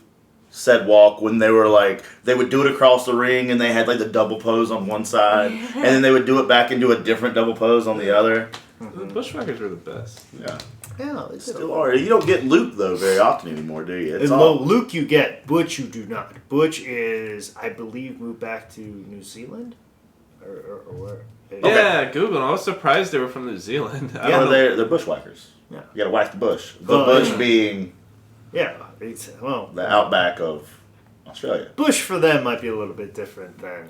said walk when they were they would do it across the ring and they had the double pose on one side and then they would do it back and do a different double pose on the other. The Bushwhackers were the best. Yeah. Yeah, They still are. You don't get Luke, though, very often anymore, do you? Luke you get. Butch you do not. Butch is, I believe, moved back to New Zealand? Or where? Yeah, Google. I was surprised they were from New Zealand. They're bushwhackers. Yeah. You gotta whack the bush. The bush being the outback of Australia. Bush for them might be a little bit different than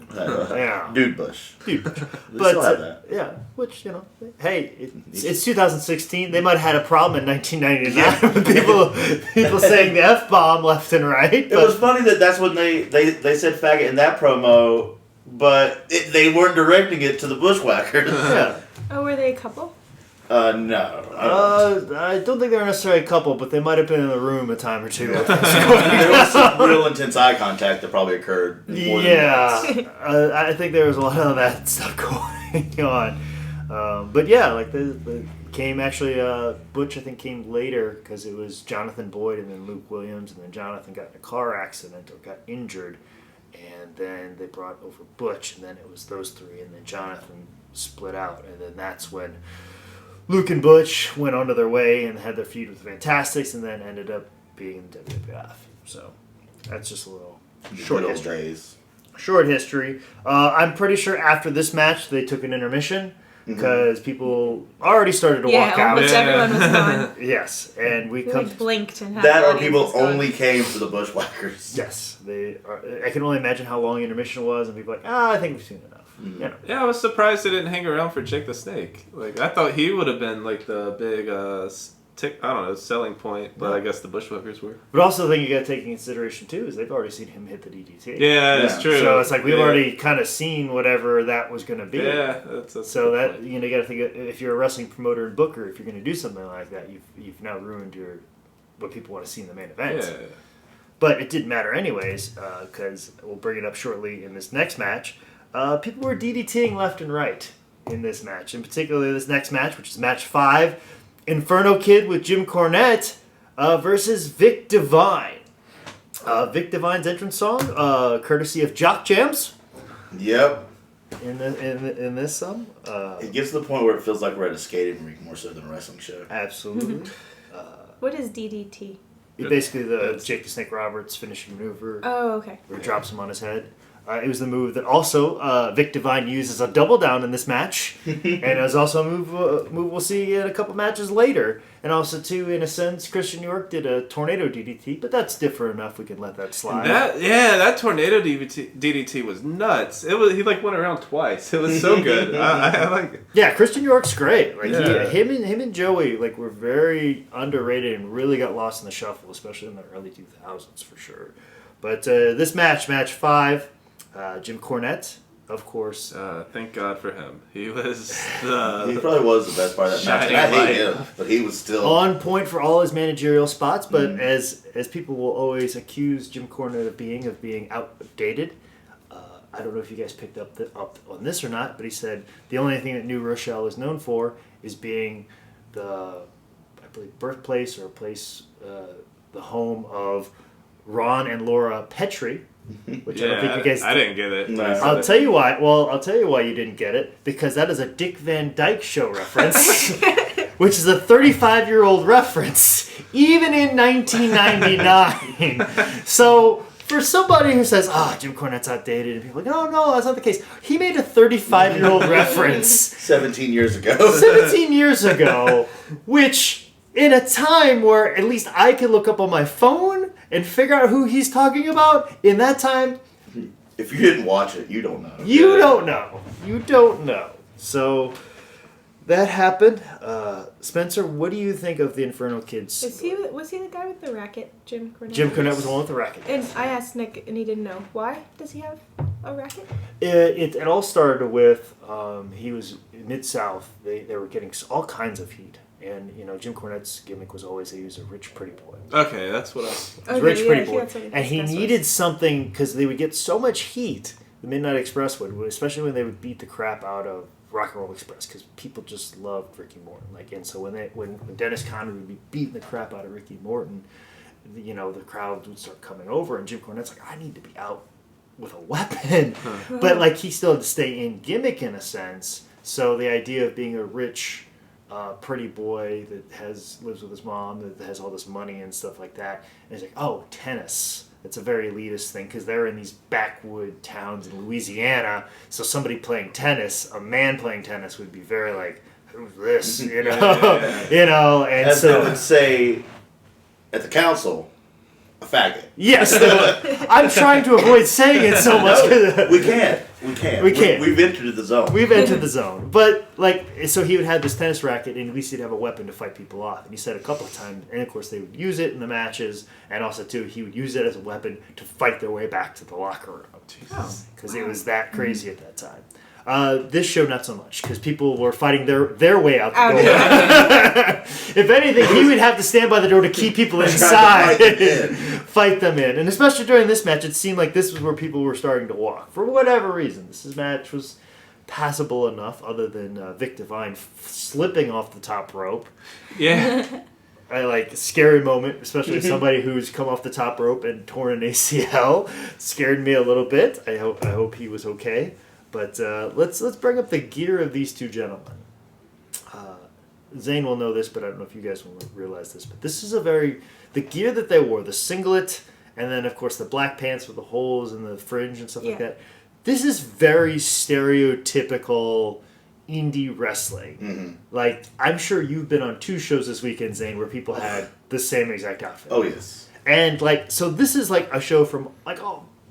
Dude bush. Dude bush. They still have that. Yeah, which hey, it's 2016. They might have had a problem in 1999 with people saying the F-bomb left and right. It was funny that's when they said faggot in that promo, but they weren't directing it to the bushwhackers. Yeah. Oh, were they a couple? No. I don't think they were necessarily a couple, but they might have been in the room a time or two. There was some real intense eye contact that probably occurred. More than once. I think there was a lot of that stuff going on. But yeah, the came actually. Butch I think came later because it was Jonathan Boyd and then Luke Williams, and then Jonathan got in a car accident or got injured, and then they brought over Butch, and then it was those three, and then Jonathan split out, and then that's when Luke and Butch went on to their way and had their feud with the Fantastics, and then ended up being in WWF. So that's just a little short history. Days. Short history. I'm pretty sure after this match they took an intermission because people already started to walk out. Almost everyone was gone. Yes, and we blinked and that or people only came for the bushwhackers. Yes, I can only imagine how long intermission was, and people were like, I think we've seen enough. Mm-hmm. Yeah, I was surprised they didn't hang around for Jake the Snake. I thought he would have been the big selling point, but I guess the Bushwhackers were. But also the thing you got to take into consideration too is they've already seen him hit the DDT. Yeah, that's true. So it's we've already kind of seen whatever that was going to be. Yeah, that's so that you got to think if you're a wrestling promoter and booker, if you're going to do something like that, you've now ruined what people want to see in the main event. Yeah. But it didn't matter anyways, because we'll bring it up shortly in this next match. People were DDTing left and right in this match. In particular, this next match, which is match 5, Inferno Kid with Jim Cornette versus Vic Divine. Vic Divine's entrance song, courtesy of Jock Jams. Yep. In this song. It gets to the point where it feels like we're at a skating rink more so than a wrestling show. Absolutely. What is DDT? Basically the Jake the Snake Roberts finishing maneuver. Oh, okay. Where he drops him on his head. It was the move that also Vic Divine used as a double down in this match. And it was also a move we'll see in a couple matches later. And also, too, in a sense, Christian York did a tornado DDT, but that's different enough we can let that slide. That tornado DDT was nuts. He went around twice. It was so good. I like it. Yeah, Christian York's great. Him and Joey were very underrated and really got lost in the shuffle, especially in the early 2000s for sure. But this match 5, Jim Cornette, of course. Thank God for him. He was he probably was the best part of that match. And I hate him, but he was still on point for all his managerial spots. But as people will always accuse Jim Cornette of being outdated. I don't know if you guys picked up on this or not, but he said the only thing that New Rochelle is known for is being the, I believe, birthplace or place, the home of Ron and Laura Petrie. Which I don't think you guys. I didn't get it. No. I'll tell you why. Well, I'll tell you why you didn't get it, because that is a Dick Van Dyke Show reference, which is a 35-year-old reference, even in 1999. So for somebody who says, Jim Cornette's outdated, and people are like, no, that's not the case. He made a 35-year-old reference 17 years ago. 17 years ago, which in a time where at least I could look up on my phone and figure out who he's talking about, in that time... If you didn't watch it, you don't know. You don't know. So, that happened. Spencer, what do you think of the Inferno Kids? Was he the guy with the racket, Jim Cornette? Jim Cornette was the one with the racket. And I asked Nick, and he didn't know. Why does he have a racket? It all started with, he was in Mid-South. They were getting all kinds of heat. And, Jim Cornette's gimmick was always he was a rich, pretty boy. Okay, that's what Rich, pretty boy. And he needed something, because they would get so much heat, the Midnight Express would, especially when they would beat the crap out of Rock and Roll Express, because people just loved Ricky Morton. And so when Dennis Conner would be beating the crap out of Ricky Morton, the crowd would start coming over, and Jim Cornette's like, I need to be out with a weapon. But, he still had to stay in gimmick in a sense. So the idea of being a rich... pretty boy that lives with his mom, that has all this money and stuff like that. And he's like, tennis. It's a very elitist thing because they're in these backwood towns in Louisiana. So somebody playing tennis, a man playing tennis, would be very like, who's this? And as they would say at the council, a faggot. Yes, I'm trying to avoid saying it so much. No, we can't. We've entered the zone. We've entered the zone. But, so he would have this tennis racket, and at least he'd have a weapon to fight people off. And he said a couple of times, and of course they would use it in the matches, and also, too, he would use it as a weapon to fight their way back to the locker room. Because it was that crazy at that time. This show, not so much, because people were fighting their way out the door. If anything, he would have to stand by the door to keep people inside, fight them in. And especially during this match, it seemed like this was where people were starting to walk. For whatever reason, this match was passable enough, other than Vic Divine slipping off the top rope. Yeah. A scary moment, especially somebody who's come off the top rope and torn an ACL. Scared me a little bit. I hope he was okay. But let's bring up the gear of these two gentlemen. Zane will know this, but I don't know if you guys will realize this. But this is the gear that they wore, the singlet, and then of course the black pants with the holes and the fringe and stuff like that. This is very stereotypical indie wrestling. Mm-hmm. I'm sure you've been on 2 shows this weekend, Zane, where people had the same exact outfit. Oh yes. And so this is a show from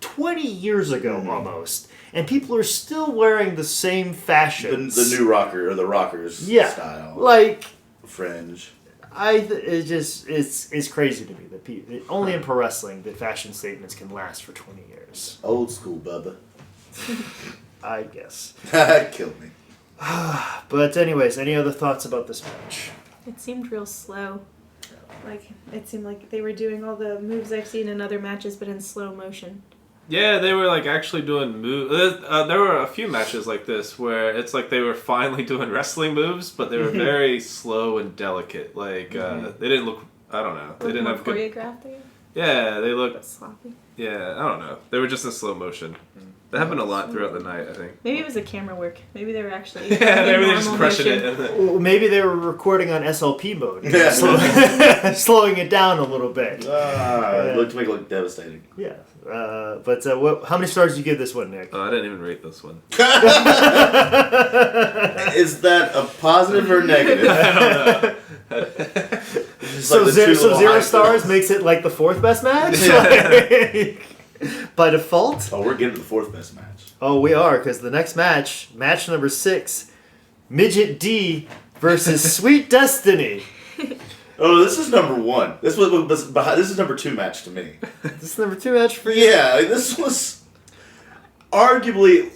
20 years ago almost. And people are still wearing the same fashions. The new rocker, or the rockers style. Fringe. It's crazy to me that only in pro wrestling that fashion statements can last for 20 years. Old school, Bubba. I guess. Killed me. But anyways, any other thoughts about this match? It seemed real slow. Like, it seemed like they were doing all the moves I've seen in other matches, but in slow motion. Yeah, they were like actually doing moves. There were a few matches like this where it's like they were finally doing wrestling moves, but they were very slow and delicate. Like they didn't look. I don't know. They didn't have good. Choreographed, I guess. Yeah, they looked. But sloppy. Yeah, I don't know. They were just in slow motion. That happened a lot throughout the night, I think. Maybe it was the camera work. Maybe they were actually. Yeah, maybe in they're just normal crushing motion. it. Well, maybe they were recording on SLP mode. Yeah. Slowing it down a little bit. It looked to make it look devastating. Yeah. But how many stars do you give this one, Nick? Oh, I didn't even rate this one. Is that a positive or negative? I don't know. So 0 stars makes it like the 4th best match? Like, by default? Oh, we're getting to the 4th best match. Oh, we are, because the next match number 6, Midget D versus Sweet Destiny. Oh, this is number 1. This is number 2 match to me. This is number 2 match for you? Yeah, this was arguably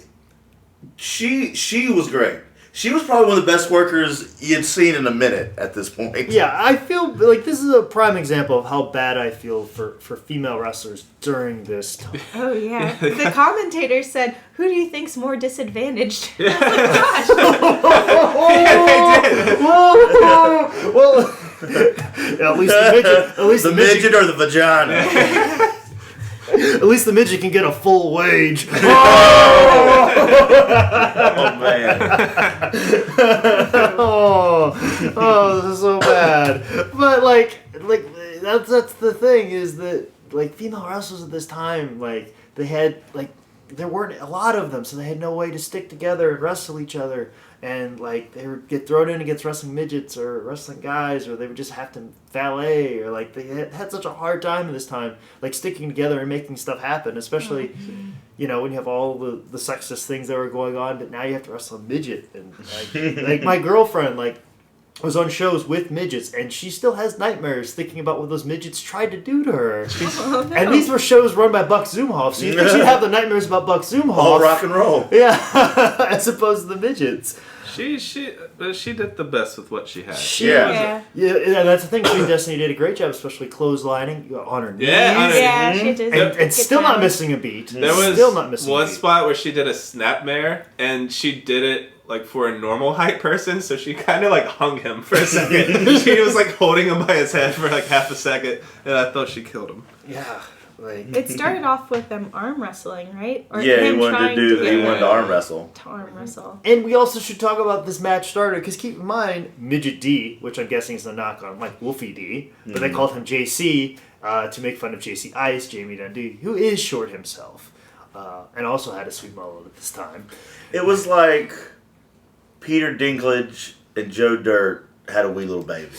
she was great. She was probably one of the best workers you'd seen in a minute at this point. Yeah, I feel like this is a prime example of how bad I feel for female wrestlers during this time. Oh, yeah. The commentator said, who do you think's more disadvantaged? Yeah. Well, at least the midget. At least the midget or the vagina. At least the midget can get a full wage. Oh man. Oh, this is so bad. But like that's the thing is that like female wrestlers at this time, like they had like there weren't a lot of them, so they had no way to stick together and wrestle each other. And like they would get thrown in against wrestling midgets or wrestling guys, or they would just have to valet, or like they had such a hard time in this time, like sticking together and making stuff happen. Especially, you know, when you have all the sexist things that were going on, but now you have to wrestle a midget. And like my girlfriend was on shows with midgets, and she still has nightmares thinking about what those midgets tried to do to her. Oh, no. And these were shows run by Buck Zumhoff, so you think she'd have the nightmares about Buck Zumhoff. All rock and roll. Yeah, as opposed to the midgets. She did the best with what she had. Yeah, and that's the thing. Sweet Destiny did a great job, especially clotheslining on her knees. Yeah, she did. And still not missing a beat. There was still not missing one a beat. spot where she did a snapmare, and she did it like for a normal height person, so she kind of like hung him for a second. She was like holding him by his head for like half a second, and I thought she killed him. Yeah. Like, It started off with them arm wrestling, right? Or Yeah, he him wanted trying to arm wrestle. to arm wrestle. and we also should talk about this match starter, because keep in mind, Midget D, which I'm guessing is a knock on like Wolfie D, but they called him JC to make fun of JC Ice, Jamie Dundee, who is short himself, and also had a sweet mullet at this time. It was like Peter Dinklage and Joe Dirt had a wee little baby.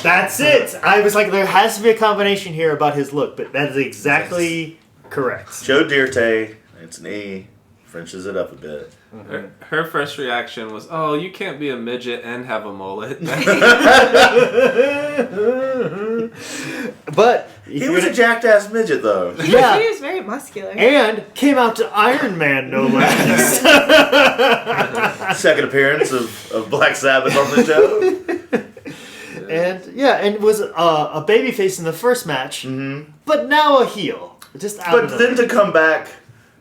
That's it. I was like, there has to be a combination here about his look, but that is exactly correct. Joe Dirte, it's an E, Frenches it up a bit. Her first reaction was, "Oh, you can't be a midget and have a mullet." But He was a jacked ass midget though. Yeah. He was very muscular. And came out to Iron Man, no less. Second appearance of Black Sabbath on the show. and was a babyface in the first match, but now a heel. Just out of But then to come back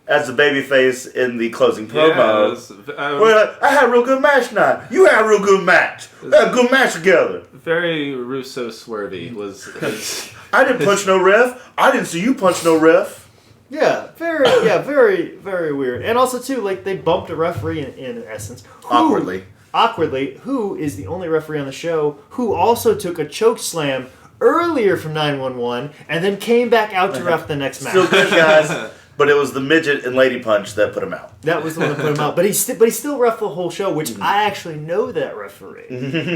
as a babyface in the closing promo. Well, I had a real good match tonight. You had a real good match. We had a good match together. Very Russo swervy was his. I didn't punch no ref. I didn't see you punch no ref. very, very weird. And also too, like they bumped a referee in essence. Awkwardly, who is the only referee on the show who also took a choke slam earlier from 911 and then came back out to ref the next match. Still good, guys. But it was the midget and lady punch that put him out. That was the one that put him out. But he still ref the whole show, which I actually know that referee.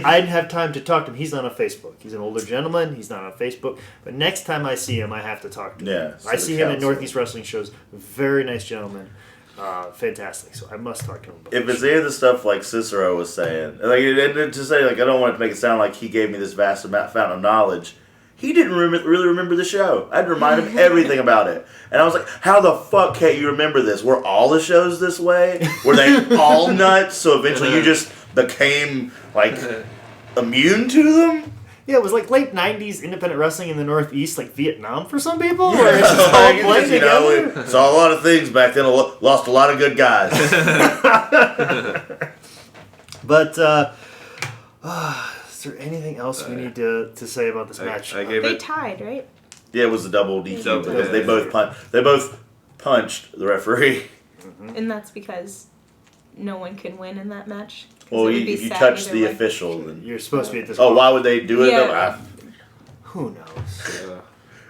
I didn't have time to talk to him. He's not on Facebook. He's an older gentleman. He's not on Facebook. But next time I see him, I have to talk to him. Yeah, I see him at Northeast Wrestling shows. Very nice gentleman. Fantastic. So I must talk to him about If it's any of the stuff like Cicero was saying, like to say, like I don't want it to make it sound like he gave me this vast amount of knowledge. He didn't really remember the show. I had to remind him everything about it. And I was like, how the fuck can't you remember this? Were all the shows this way? Were they all nuts? So eventually you just became, like, immune to them? Yeah, it was like late 90s independent wrestling in the Northeast, like Vietnam for some people. Where it's just all blended together. We saw a lot of things back then. Lost a lot of good guys. But, is there anything else we need to say about this match? They tied, right? Yeah, it was a double DQ because they both punched the referee. Mm-hmm. And that's because no one can win in that match. Well, if you touch the official, then you're supposed to be at this. Oh, why would they do it? Yeah. Who knows?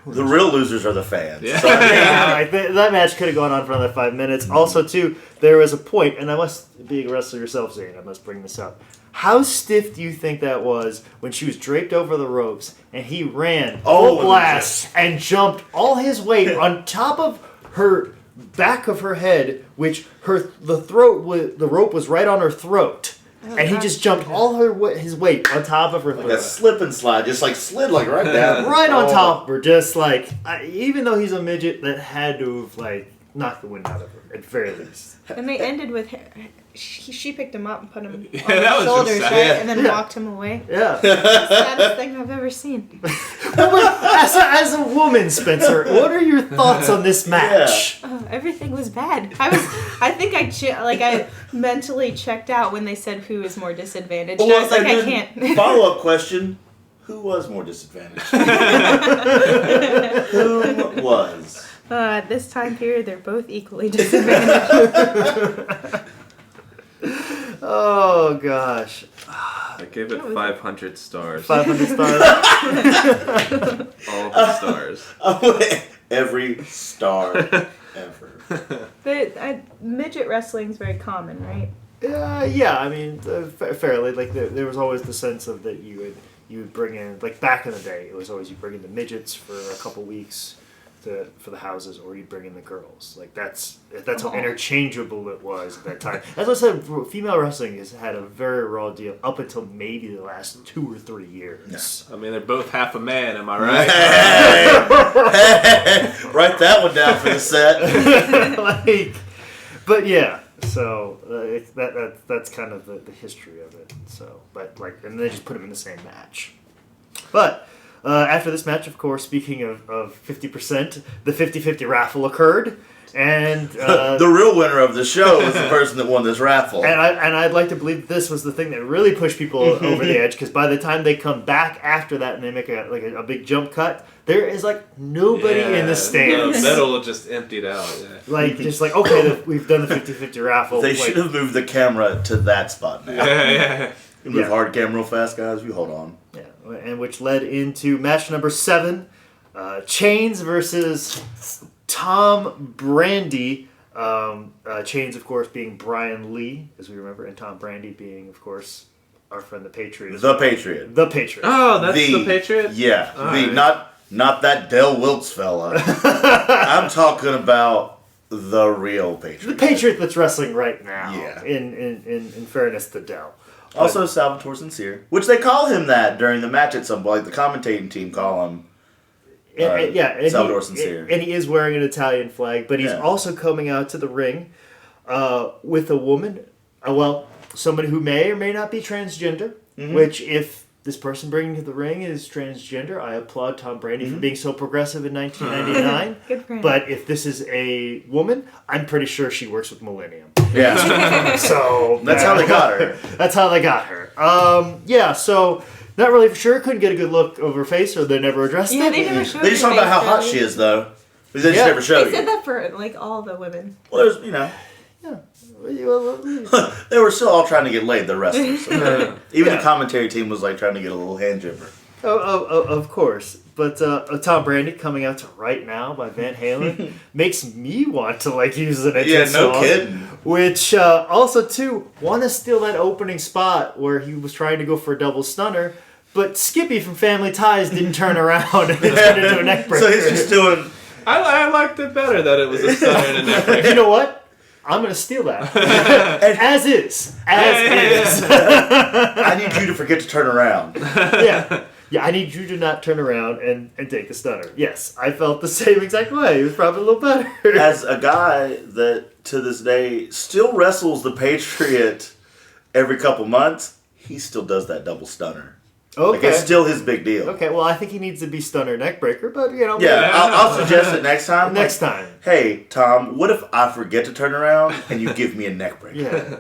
The real losers are the fans. Yeah. That match could have gone on for another 5 minutes. Also, too, there was a point, and I must, being a wrestler yourself, Zane, I must bring this up. How stiff do you think that was when she was draped over the ropes and he ran full blast and jumped all his weight on top of her back of her head, which the rope was right on her throat. And he just jumped all his weight on top of her throat. Like a slip and slide, just like slid like right down. Right on top of her, just like, even though he's a midget, that had to have like knocked the wind out of her, at the very least. And they ended with her. She picked him up and put him on that her was shoulders, just sad. right? And then walked him away. Yeah. That's the saddest thing I've ever seen. As a woman, Spencer, what are your thoughts on this match? Everything was bad. I think I mentally checked out when they said who is more disadvantaged. And I was like, I can't. Follow-up question. Who was more disadvantaged? Who was? At this time period, they're both equally disadvantaged. Oh, gosh. I gave it 500 stars. 500 stars. All the stars. Every star ever. Midget wrestling is very common, right? Yeah, I mean, fairly. Like, there was always the sense of that you would bring in, like, back in the day, it was always you bring in the midgets for a couple weeks for the houses, or you bring in the girls. Like, that's how interchangeable it was at that time. As I said, female wrestling has had a very raw deal up until maybe the last 2 or 3 years. I mean, they're both half a man, am I right? Hey, write that one down for the set. But yeah, so that's kind of the history of it. So, but like, and they just put them in the same match. But after this match, of course, speaking of 50%, the 50-50 raffle occurred, and the real winner of the show was the person that won this raffle. And I'd like to believe this was the thing that really pushed people over the edge, because by the time they come back after that and they make a big jump cut, there is like nobody in the stands. The middle just emptied out. Yeah. Like, just like, okay, we've done the 50-50 raffle. They should have moved the camera to that spot now. Yeah. You move hard cam real fast, guys. You hold on. Yeah, and which led into match number 7, Chains versus Tom Brandy. Chains, of course, being Brian Lee, as we remember, and Tom Brandy being, of course, our friend the Patriot. The Patriot. The Patriot. Oh, that's the Patriot? Yeah. Right. Not that Del Wiltz fella. I'm talking about the real Patriot. The Patriot that's wrestling right now. Yeah. In fairness to Del. Also Salvatore Sincere, which they call him that during the match at some point. Like the commentating team call him Salvatore Sincere. And he is wearing an Italian flag, but he's also coming out to the ring with a woman, somebody who may or may not be transgender, which if this person bringing to the ring is transgender, I applaud Tom Brandy for being so progressive in 1999. Good for him. But if this is a woman, I'm pretty sure she works with Millennium. Yeah. So That's how they got her. That's how they got her. So not really for sure. Couldn't get a good look of her face, or they never addressed it. They never showed They just her talk about how face, hot really. she is, though. But they just never show They you. said that for like all the women. Well, there's, they were still all trying to get laid, the wrestlers. Even the commentary team was like trying to get a little hand jibber. Of course. But Tom Brandy coming out to Right Now by Van Halen makes me want to like use an entrance no song. kidding. Which also too want to steal that opening spot where he was trying to go for a double stunner, but Skippy from Family Ties didn't turn around and it turned into a neck breaker. So he's just doing. I liked it better that it was a stunner and a neck breaker. You know what? I'm going to steal that. As is. I need you to forget to turn around. Yeah, I need you to not turn around and take the stunner. Yes, I felt the same exact way. It was probably a little better. As a guy that, to this day, still wrestles the Patriot every couple months, he still does that double stunner. Okay. Like, it's still his big deal. Okay, well, I think he needs to be stunner neck breaker, but, you know. Yeah, I'll suggest it next time. Next time. Hey, Tom, what if I forget to turn around and you give me a neck breaker? Yeah.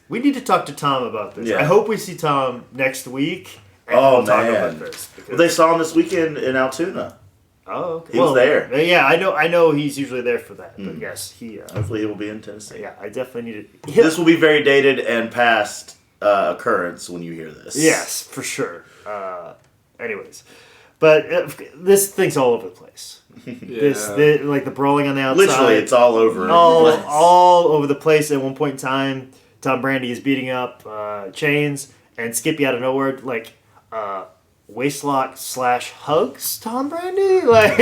We need to talk to Tom about this. Yeah. I hope we see Tom next week. And Oh, we'll talk man. about this. Well, they saw him this weekend in Altoona. Oh, okay. He was there. Yeah, I know he's usually there for that. But yes, Hopefully he will be in Tennessee. yeah, I definitely need it. This will be very dated and past occurrence when you hear this. Yes, for sure. Anyways, but this thing's all over the place. Yeah. Like the brawling on the outside. Literally, it's all over. all over the place. At one point in time, Tom Brady is beating up Chains, and Skippy out of nowhere, like, waistlock / hugs Tom Brady, like,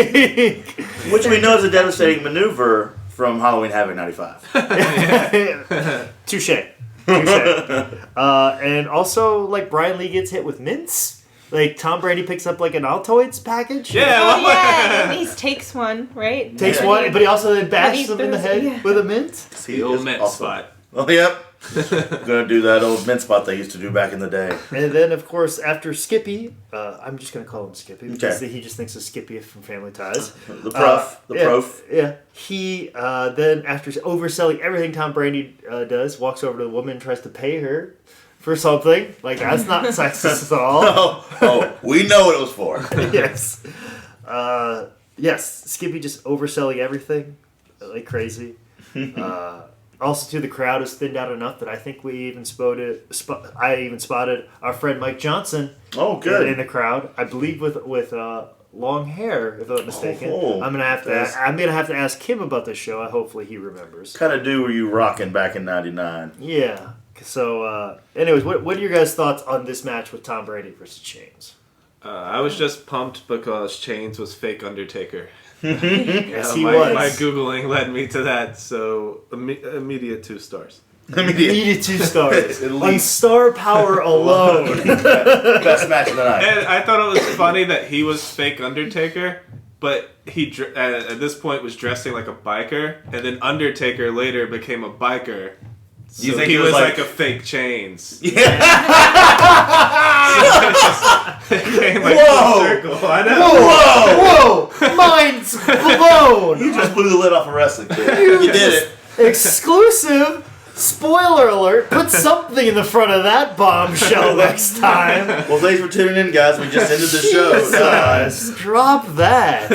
Which we know is a devastating maneuver from Halloween Havoc 95. touche. And also, like, Brian Lee gets hit with mints. Like, Tom Brady picks up, like, an Altoids package. Yeah. Oh, yeah, and he takes one, right? Takes Yeah. one, but he also then bashes But he him in the throws- head yeah. with a mint. The old mint spot. Oh, yep. Gonna do that old mint spot they used to do back in the day. And then, of course, after Skippy, I'm just going to call him Skippy because Okay. he just thinks of Skippy from Family Ties. The prof. Prof. Yeah. He then, after overselling everything Tom Brady does, walks over to the woman and tries to pay her for something. Like, that's not sexist at all. Oh, we know what it was for. Yes. Yes, Skippy just overselling everything like crazy. Also, too, the crowd is thinned out enough that I think we even I even spotted our friend Mike Johnson. Oh, good. In the crowd. I believe with long hair, if I'm not mistaken. Oh, I'm gonna have to ask him about this show. Hopefully, he remembers. Kind of do were you rocking back in '99? Yeah. So, anyways, what are your guys' thoughts on this match with Tom Brady versus Chains? I was just pumped because Chains was fake Undertaker. Yes, he my, was. My Googling led me to that, so immediate 2 stars. Needed 2 stars. At On least. star power alone. Best match of the night. And I thought it was funny that he was fake Undertaker, but he at this point was dressing like a biker, and then Undertaker later became a biker. So You think he it was was like like- a fake Chains. Yeah. It came like Whoa! full circle. I know. Whoa! Mind's blown! You just blew the lid off a wrestling kid. You did it. Exclusive! Spoiler alert! Put something in the front of that bombshell next time. Well, thanks for tuning in, guys. We just ended the show. Jesus, drop that.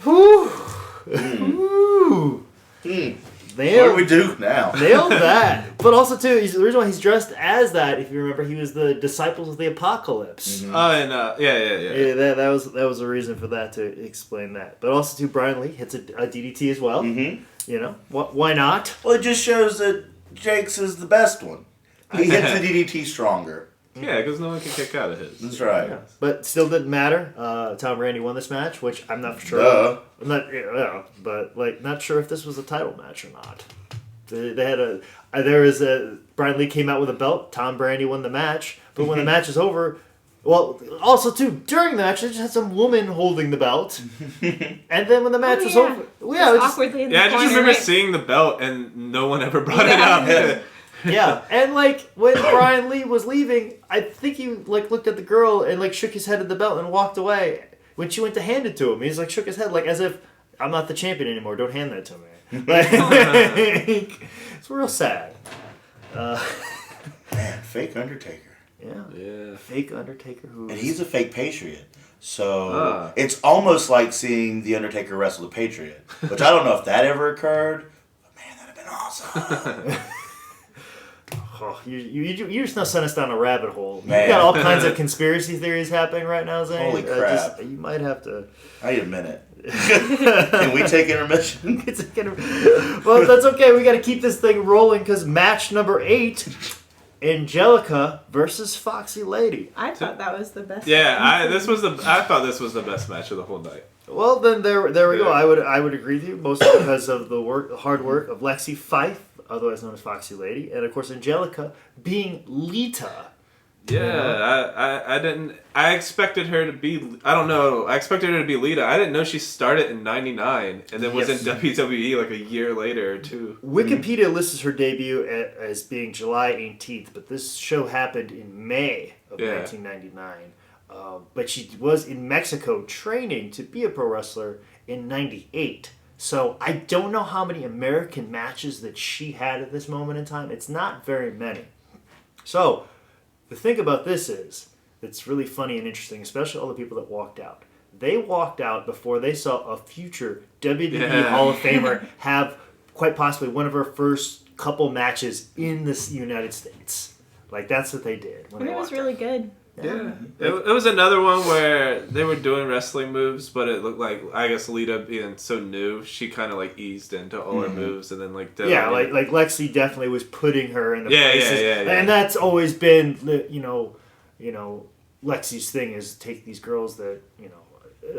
Whew. Whew. What do we Nailed, do now? nailed that. But also, too, the reason why he's dressed as that, if you remember, he was the Disciples of the Apocalypse. Oh, and yeah. Yeah, that was a reason for that, to explain that. But also, too, Brian Lee hits a DDT as well. Mm-hmm. You know, why not? Well, it just shows that Jake's is the best one. He hits the DDT stronger. Yeah, because no one can kick out of his. That's right. Yeah. But still didn't matter. Tom Brady won this match, which I'm not sure. Duh. I'm not, but like not sure if this was a title match or not. They had Brian Lee came out with a belt. Tom Brady won the match, but when the match is over, well, also too during the match, they just had some woman holding the belt, and then when the match was over, Just awkwardly in the Yeah, I just corner, remember right? seeing the belt and no one ever brought Yeah. it up. yeah, and like when Brian Lee was leaving, I think he like looked at the girl and like shook his head at the belt and walked away. When she went to hand it to him, he's like shook his head like as if I'm not the champion anymore. Don't hand that to me. Like, it's real sad. Man, fake Undertaker. Yeah. Fake Undertaker who And he's a fake Patriot. So it's almost like seeing The Undertaker wrestle the Patriot. Which I don't know if that ever occurred. But man, that'd have been awesome. Oh, you just now sent us down a rabbit hole. You Man. got all kinds of conspiracy theories happening right now, Zane. Holy crap. You might have to. I need a minute. Can we take intermission? Well, that's okay. We got to keep this thing rolling because match number 8, Angelica versus Foxy Lady. I thought that was the best. Yeah, one. I thought this was the best match of the whole night. Well, then there we go. Yeah. I would agree with you, mostly because of the hard work of Lexi Fife, otherwise known as Foxy Lady, and of course Angelica being Lita, Yeah, I didn't. I expected her to be. I don't know. I expected her to be Lita. I didn't know she started in '99 and then was in WWE like a year later or two. Wikipedia lists her debut as being July 18th, but this show happened in May of 1999. But she was in Mexico training to be a pro wrestler in '98. So I don't know how many American matches that she had at this moment in time. It's not very many. So the thing about this is, it's really funny and interesting, especially all the people that walked out. They walked out before they saw a future WWE Hall of Famer have quite possibly one of her first couple matches in the United States. Like, that's what they did. And it was really good. Yeah. It was another one where they were doing wrestling moves, but it looked like, I guess Lita being so new, she kind of like eased into all her moves and then like... like Lexi definitely was putting her in the places. Yeah. And that's always been, Lexi's thing is take these girls that,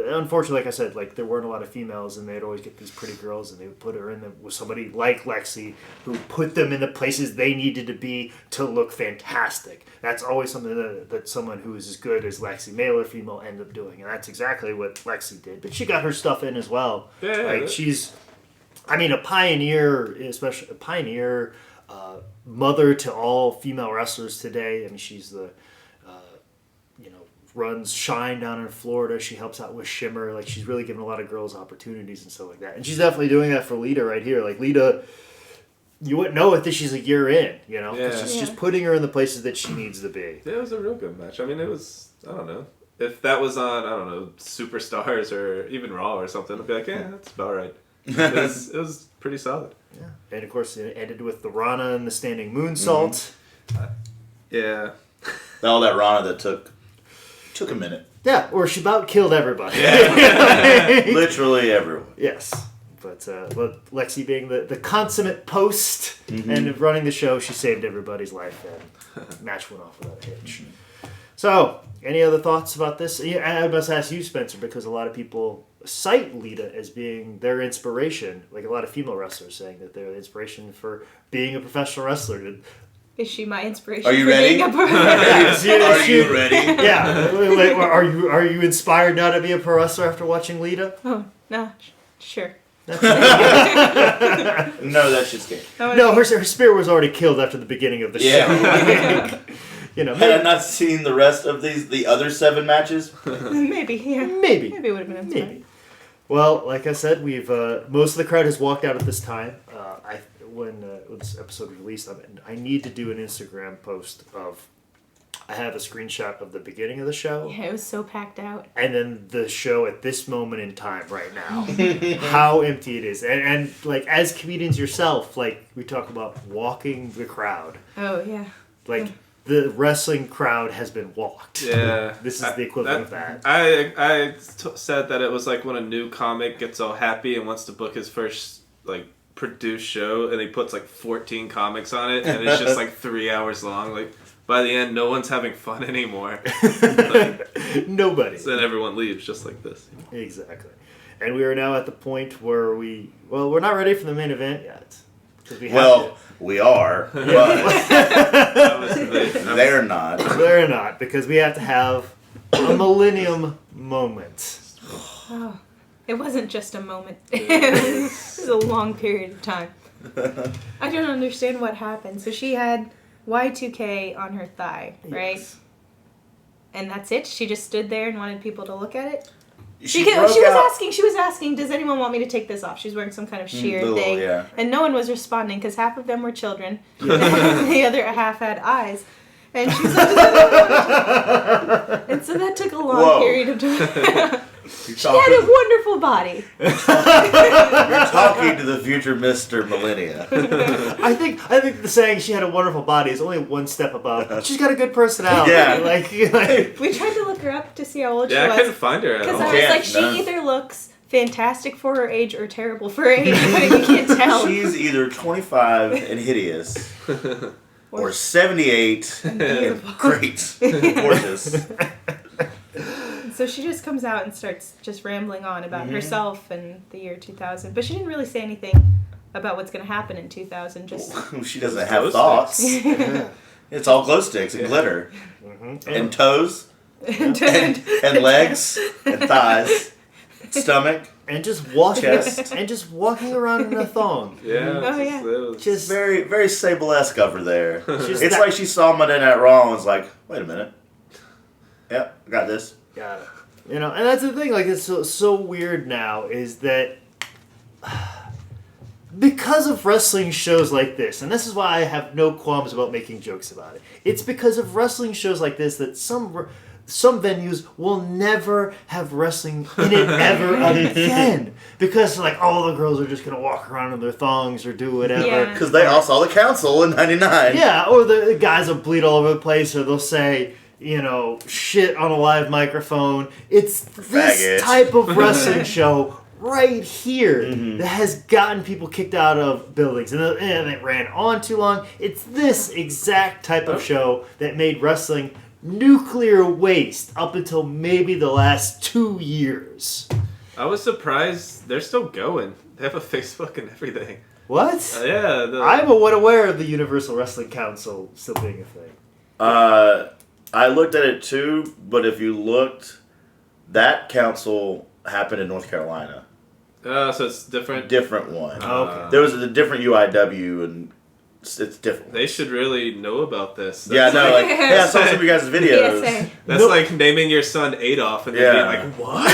unfortunately, like I said, like there weren't a lot of females, and they'd always get these pretty girls, and they would put her in them with somebody like Lexi, who put them in the places they needed to be to look fantastic. That's always something that someone who is as good as Lexi, male or female, end up doing, and that's exactly what Lexi did. But she got her stuff in as well. She's, a pioneer, especially a pioneer, mother to all female wrestlers today. She's the runs Shine down in Florida. She helps out with Shimmer. Like, she's really giving a lot of girls opportunities and stuff like that. And she's definitely doing that for Lita right here. Like, Lita, you wouldn't know it that she's a year in, It's just putting her in the places that she needs to be. Yeah, it was a real good match. It was, I don't know. If that was on, I don't know, Superstars or even Raw or something, I'd be like, that's about right. It was pretty solid. Yeah. And, of course, it ended with the Rana and the standing moonsault. Yeah. All that Rana that took a minute. Yeah, or she about killed everybody. Yeah. Literally everyone. Yes. But Lexi being the consummate post and running the show, she saved everybody's life, and match went off without a hitch. So, any other thoughts about this? Yeah, I must ask you, Spencer, because a lot of people cite Lita as being their inspiration, like a lot of female wrestlers saying that they're the inspiration for being a professional wrestler. Is she my inspiration? Are you for ready? Being a Are you ready? Yeah. Wait, are you inspired now to be a pro wrestler after watching Lita? Oh, no. Sure. No, that shit's good. No, her spirit was already killed after the beginning of the show. Had I not seen the rest of the other 7 matches? Maybe, yeah. Maybe it would have been inspired. Maybe. Well, like I said, we've most of the crowd has walked out at this time. When this episode was released, I need to do an Instagram post of. I have a screenshot of the beginning of the show. Yeah, it was so packed out. And then the show at this moment in time right now. How empty it is. And like, as comedians yourself, like, we talk about walking the crowd. Oh, yeah. Like, the wrestling crowd has been walked. Yeah. This is the equivalent of that. I said that it was like when a new comic gets all happy and wants to book his first, like, produced show, and he puts, like, 14 comics on it, and it's just, like, 3 hours long. Like, by the end, no one's having fun anymore. Nobody. So then everyone leaves just like this. Exactly. And we are now at the point where we're not ready for the main event yet. We are, but they're not. They're not, because we have to have a millennium moment. Oh, it wasn't just a moment. It was a long period of time. I don't understand what happened. So she had Y2K on her thigh, right? Yes. And that's it? She just stood there and wanted people to look at it? She was asking, does anyone want me to take this off? She's wearing some kind of sheer thing. Yeah. And no one was responding because half of them were children. And the other half had eyes. And she was like, and so that took a long period of time. She had a wonderful body. You're talking to the future Mr. Millennia. I think the saying "she had a wonderful body" is only one step above. She's got a good personality. Yeah. Like we tried to look her up to see how old she was. Yeah, I couldn't find her at all. Because I was like, she either looks fantastic for her age or terrible for her age, but you can't tell. She's either 25 and hideous, or 78 and great, gorgeous. So she just comes out and starts just rambling on about herself and the year 2000. But she didn't really say anything about what's going to happen in 2000. Just she doesn't have thoughts. It's all glow sticks and glitter. Mm-hmm. And toes. And And legs. And thighs. Stomach. And just walking Chest. and just walking around in a thong. Yeah. Oh, yeah. It was Just Very, very Sable-esque over there. Just It's that- like she saw Monday Night Raw and was like, wait a minute. Yep, I got this. got it. You know, and that's the thing. Like, it's so weird now is that because of wrestling shows like this, and this is why I have no qualms about making jokes about it. It's because of wrestling shows like this that some venues will never have wrestling in it ever again. Because, like, all the girls are just going to walk around in their thongs or do whatever. Yeah. Because they all saw the council in 99. Yeah, or the guys will bleed all over the place, or they'll say, you know, shit on a live microphone. It's this Faggot. type of wrestling show right here that has gotten people kicked out of buildings, and it ran on too long. It's this exact type of show that made wrestling nuclear waste up until maybe the last 2 years. I was surprised they're still going. They have a Facebook and everything. What? Yeah. I'm aware of the Universal Wrestling Council still being a thing. I looked at it too, but if you looked, that council happened in North Carolina. So it's different. Different one. Okay. There was a different UIW, and it's different. They should really know about this. Yeah, no, like, hey, I saw some of you guys' videos. PSA. That's No. like naming your son Adolf and then Yeah. being like, what?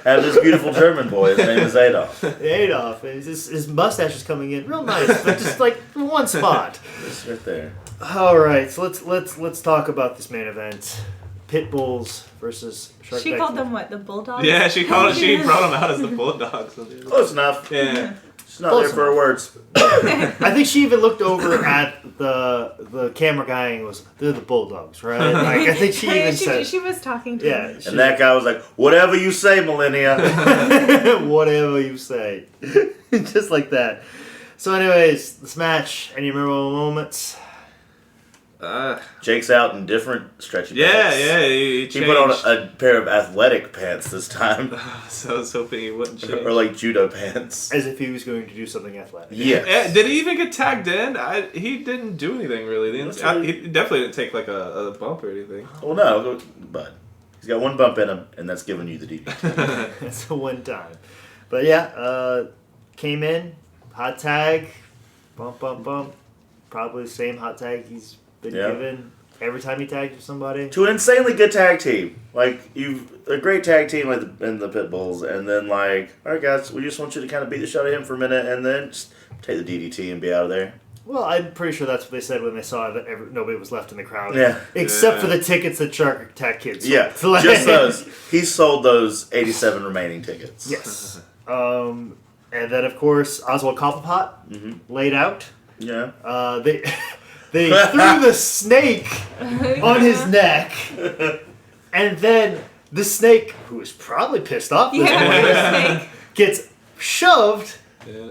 Have this beautiful German boy. His name is Adolf. Adolf, and his mustache is coming in real nice, but just like one spot. It's right there. All right, so let's talk about this main event: Pit Bulls versus Shark. She called them what? The Bulldogs? Yeah, she brought them out as the Bulldogs. Close enough. Yeah. She's not there for her words. I think she even looked over at the camera guy and was, they're the Bulldogs, right? Like, I think she even said, she was talking to yeah, him. And that guy was like, whatever you say, Millennia. whatever you say, just like that. So, anyways, this match. Any memorable moments? Jake's out in different stretchy Yeah, pants. yeah. He He put on changed. a pair of athletic pants this time. So I was hoping he wouldn't change. Or like judo pants. As if he was going to do something athletic. Yes. Did he even get tagged in? He didn't do anything really. That's right. He definitely didn't take like a bump or anything. Well, no, but he's got one bump in him, and that's giving you the DDT. It's a one time. But yeah, came in, hot tag, bump, bump, bump. Probably the same hot tag he's been given every time he tagged with somebody. To an insanely good tag team. Like, you've a great tag team like in the Pit Bulls, and then like, all right guys, we just want you to kind of beat the shit out of him for a minute, and then just take the DDT and be out of there. Well, I'm pretty sure that's what they said when they saw that nobody was left in the crowd. Yeah. Except for Yeah. the tickets that Shark Attack Kids sold. Yeah, Like- just those. He sold those 87 remaining tickets. Yes. And then, of course, Oswald Cobblepot laid out. Yeah. They threw the snake on his neck, and then the snake, who was probably pissed off, this Yeah, point, the snake. gets shoved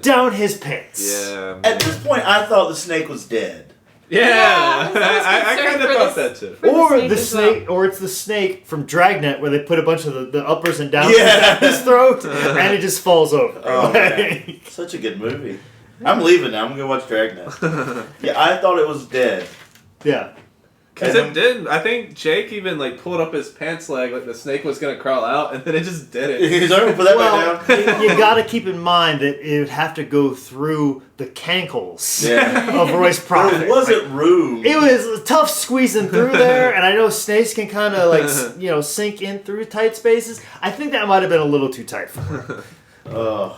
down his pants. Yeah. At this point, I thought the snake was dead. Yeah. Yeah, I was I concerned kind of for thought this- that too. for the Or snake the as snake, or it's the snake from Dragnet, where they put a bunch of the uppers and downs Yeah. down his throat, and it just falls over. Oh, man. Such a good movie. I'm leaving now. I'm going to watch Dragnet. Yeah, I thought it was dead. Yeah. Because it did. I think Jake even like pulled up his pants leg like the snake was gonna crawl out, and then it just did it. He's already put that Well, back down. you got to keep in mind that it would have to go through the cankles Yeah. of Royce Prophet. There wasn't room. It was tough squeezing through there, and I know snakes can kind of like sink in through tight spaces. I think that might have been a little too tight for her.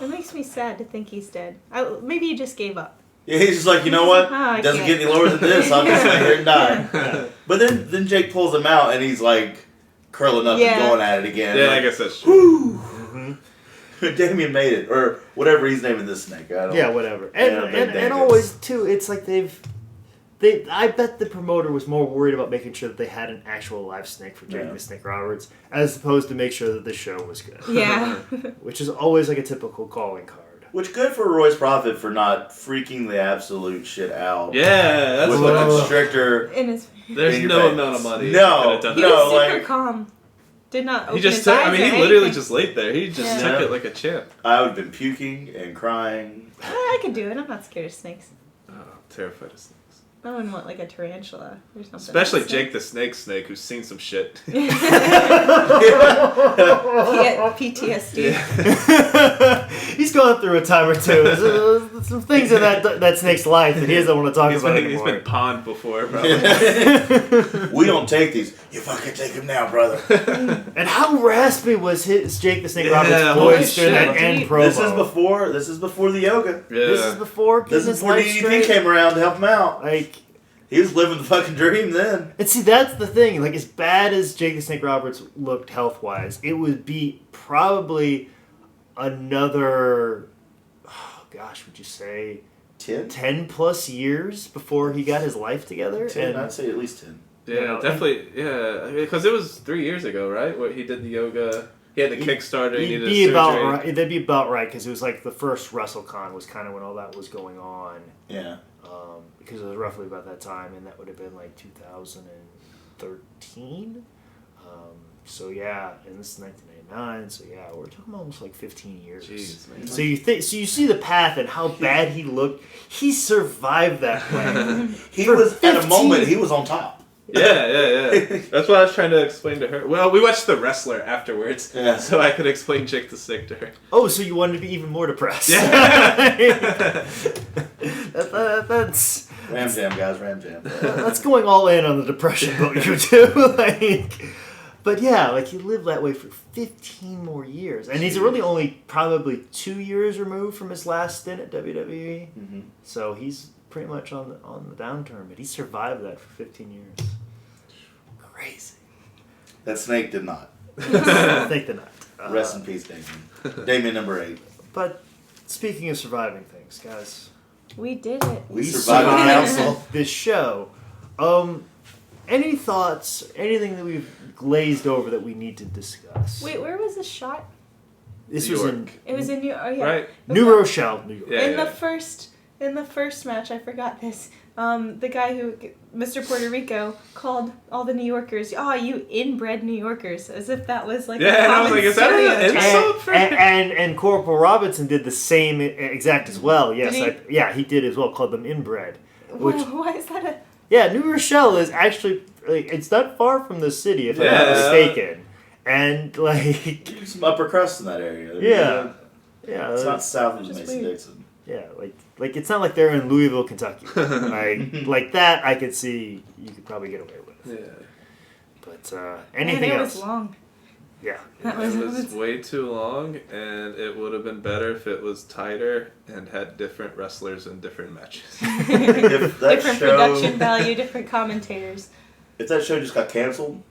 It makes me sad to think he's dead. Maybe he just gave up. Yeah, he's just like, you know what? I Doesn't can't. get any lower than this. I'll just lay here and die. But then Jake pulls him out, and he's like curling up Yeah. and going at it again. Yeah, like, I guess that's true. Damien made it, or whatever he's naming this snake. I don't. Yeah, whatever. And Yeah, and, Davis. always too, it's like I bet the promoter was more worried about making sure that they had an actual live snake for Jake the Snake Roberts, as opposed to make sure that the show was good. Yeah. Which is always like a typical calling card. Which good for Royce Prophet for not freaking the absolute shit out. Yeah, that's With what a I'm. constrictor. In his There's in your no face. amount of money. No, that could've done He that. no, was super like- calm. Did not open He just his took. eyes I mean, he or literally anything. just laid there. He just Yeah. took it like a champ. I would have been puking and crying. I could do it. I'm not scared of snakes. I'm terrified of snakes. I wouldn't want like a tarantula or something. Especially Jake the Snake, who's seen some shit. PTSD. He's going through a time or two. There's some things in that snake's life that he doesn't want to talk about anymore. He's been pawned before, probably. We don't take these. You fucking take them now, brother. And how raspy was Jake the Snake Yeah, Roberts' holy voice during that shit. end promo? This is before the yoga. Yeah. This is before This is before life DDP straight. came around to help him out. Like, He was living the fucking dream then. and see, that's the thing. Like, as bad as Jake the Snake Roberts looked health-wise, it would be probably another, oh gosh, would you say 10 plus years before he got his life together? 10, I'd say at least 10. Yeah, You know, definitely. Yeah, because it was 3 years ago, right? Where he did the yoga. He had the Kickstarter. He needed a surgery. That'd be about right, because it was like the first WrestleCon was kind of when all that was going on. Yeah. Because it was roughly about that time, and that would have been like 2013. So yeah, and this is 1999. So yeah, we're talking almost like 15 years. Jeez, man. So you see the path and how bad he looked. He survived that way. He For was, at a 15 moment, he was on top. Yeah. That's what I was trying to explain to her. Well, we watched The Wrestler afterwards, Yeah. so I could explain Jake the Snake to her. Oh, so you wanted to be even more depressed? Yeah. That's Ram Jam, guys, Ram Jam. that's going all in on the depression boat you do. But yeah, like he lived that way for 15 more years, and he's really only probably 2 years removed from his last stint at WWE. Mm-hmm. So he's pretty much on the downturn, but he survived that for 15 years. Crazy. That snake did not. I think they're not. Rest in peace, Damien. Damien number 8. But speaking of surviving things, guys, We did it. We survived the council. this show. Any thoughts? Anything that we've glazed over that we need to discuss? Wait, where was this shot? This New was York. in It was in New. Oh yeah. Right? New Rochelle, New York. Yeah. In the first match, I forgot this. The guy who, Mr. Puerto Rico, called all the New Yorkers, "Oh, you inbred New Yorkers," as if that was like Yeah, a and I was common like, is that an stereotype. insult? So and Corporal Robinson did the same exact as well. Yes, Did he? he did as well. Called them inbred. Which Why is that a? yeah, New Rochelle is actually it's not far from the city, if I'm not Yeah. mistaken. And like There's some upper crust in that area. yeah, It's not south of Just Mason-Dixon. yeah, like it's not like they're in Louisville, Kentucky. like that, I could see you could probably get away with. Yeah. But Man, anything it else? was long. Yeah. That It was, was way too long, and it would have been better if it was tighter and had different wrestlers in different matches. If that different show, production value, different commentators. if that show just got canceled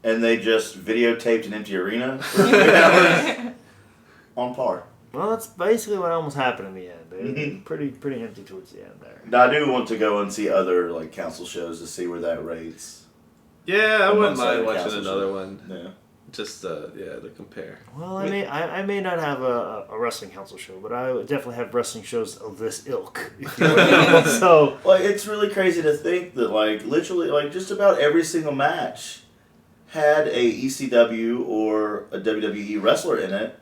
and they just videotaped an empty arena for 3 hours, on par. Well, that's basically what almost happened in the end. They Mhm. pretty empty towards the end there. Now, I do want to go and see other like council shows to see where that rates. Yeah, I wouldn't Amongst other mind watching council another shows. one. Yeah. Just, to compare. Well, I may not have a wrestling council show, but I would definitely have wrestling shows of this ilk. If you will. So Like, it's really crazy to think that, like, literally, like, just about every single match had a ECW or a WWE wrestler in it.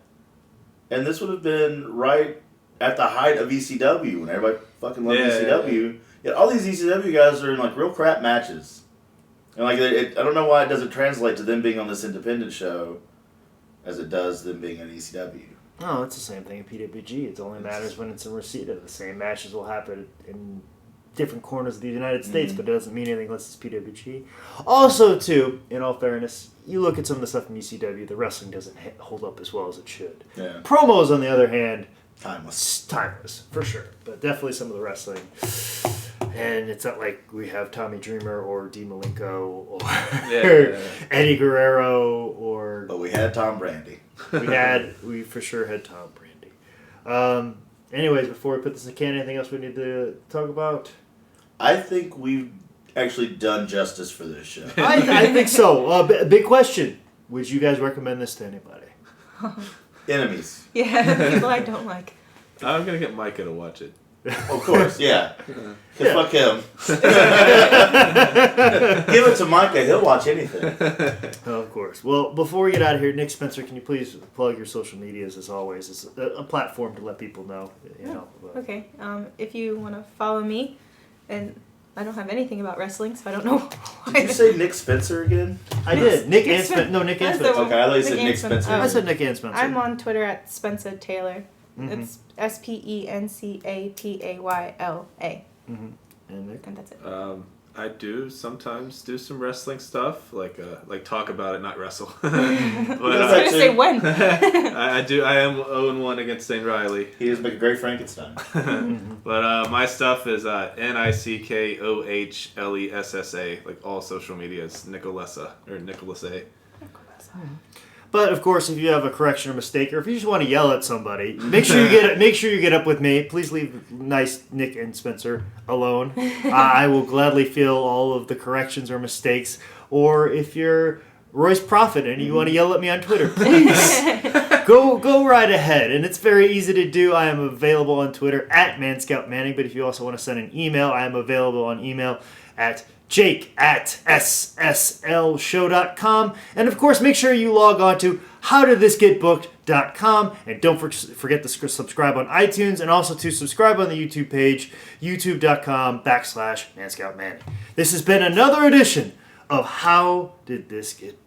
And this would have been right at the height of ECW when everybody fucking loved ECW. Yet all these ECW guys are in, like, real crap matches. And, like, I don't know why it doesn't translate to them being on this independent show as it does them being in ECW. no, it's the same thing in PWG. It only matters when it's in Reseda. The same matches will happen in different corners of the United States, but it doesn't mean anything unless it's PWG. Also, too, in all fairness, you look at some of the stuff from ECW, the wrestling doesn't hold up as well as it should. Yeah. Promos, on the other hand, Timeless. timeless, for sure. But definitely some of the wrestling. And it's not like we have Tommy Dreamer or Dean Malenko or Eddie Guerrero or But we had Tom Brady. we for sure had Tom Brady. Anyways, before we put this in the can, anything else we need to talk about? I think we've actually done justice for this show. I think so. Big question. Would you guys recommend this to anybody? Enemies. Yeah, people I don't like. I'm going to get Micah to watch it. Of course, yeah. Yeah. Fuck him. Give it to Micah, he'll watch anything. Oh, of course. Well, before we get out of here, Nick Spencer, can you please plug your social medias as always? It's a platform to let people know. Okay, if you want to follow me, And I don't have anything about wrestling, so I don't know why. Did you say Nick Spencer again? I did. Nick and Spencer. No, Nick and That's the Spencer. one. Okay, I thought you said Nick Nick and Spencer. Spencer. I said Nick and Spencer. I'm on Twitter at Spencer Taylor. Mhm. It's SpencaTayla. And Nick? And that's it. I do sometimes do some wrestling stuff, like talk about it, not wrestle. but I was that going to too. say when. I do. I am 0-1 against Zane Riley. He is make a great Frankenstein. But my stuff is NICKOHLESSA, like all social media. It's Nicolessa or Nicholas A. But of course, if you have a correction or mistake, or if you just want to yell at somebody, make sure you get up with me. Please leave nice Nick and Spencer alone. I will gladly feel all of the corrections or mistakes. Or if you're Royce Prophet and you want to yell at me on Twitter, please go right ahead. And it's very easy to do. I am available on Twitter at ManScoutManning. But if you also want to send an email, I am available on email at jake@sslshow.com. And of course, make sure you log on to howdidthisgetbooked.com. And don't forget to subscribe on iTunes and also to subscribe on the YouTube page, youtube.com/ManScoutManning. This has been another edition of How Did This Get Booked?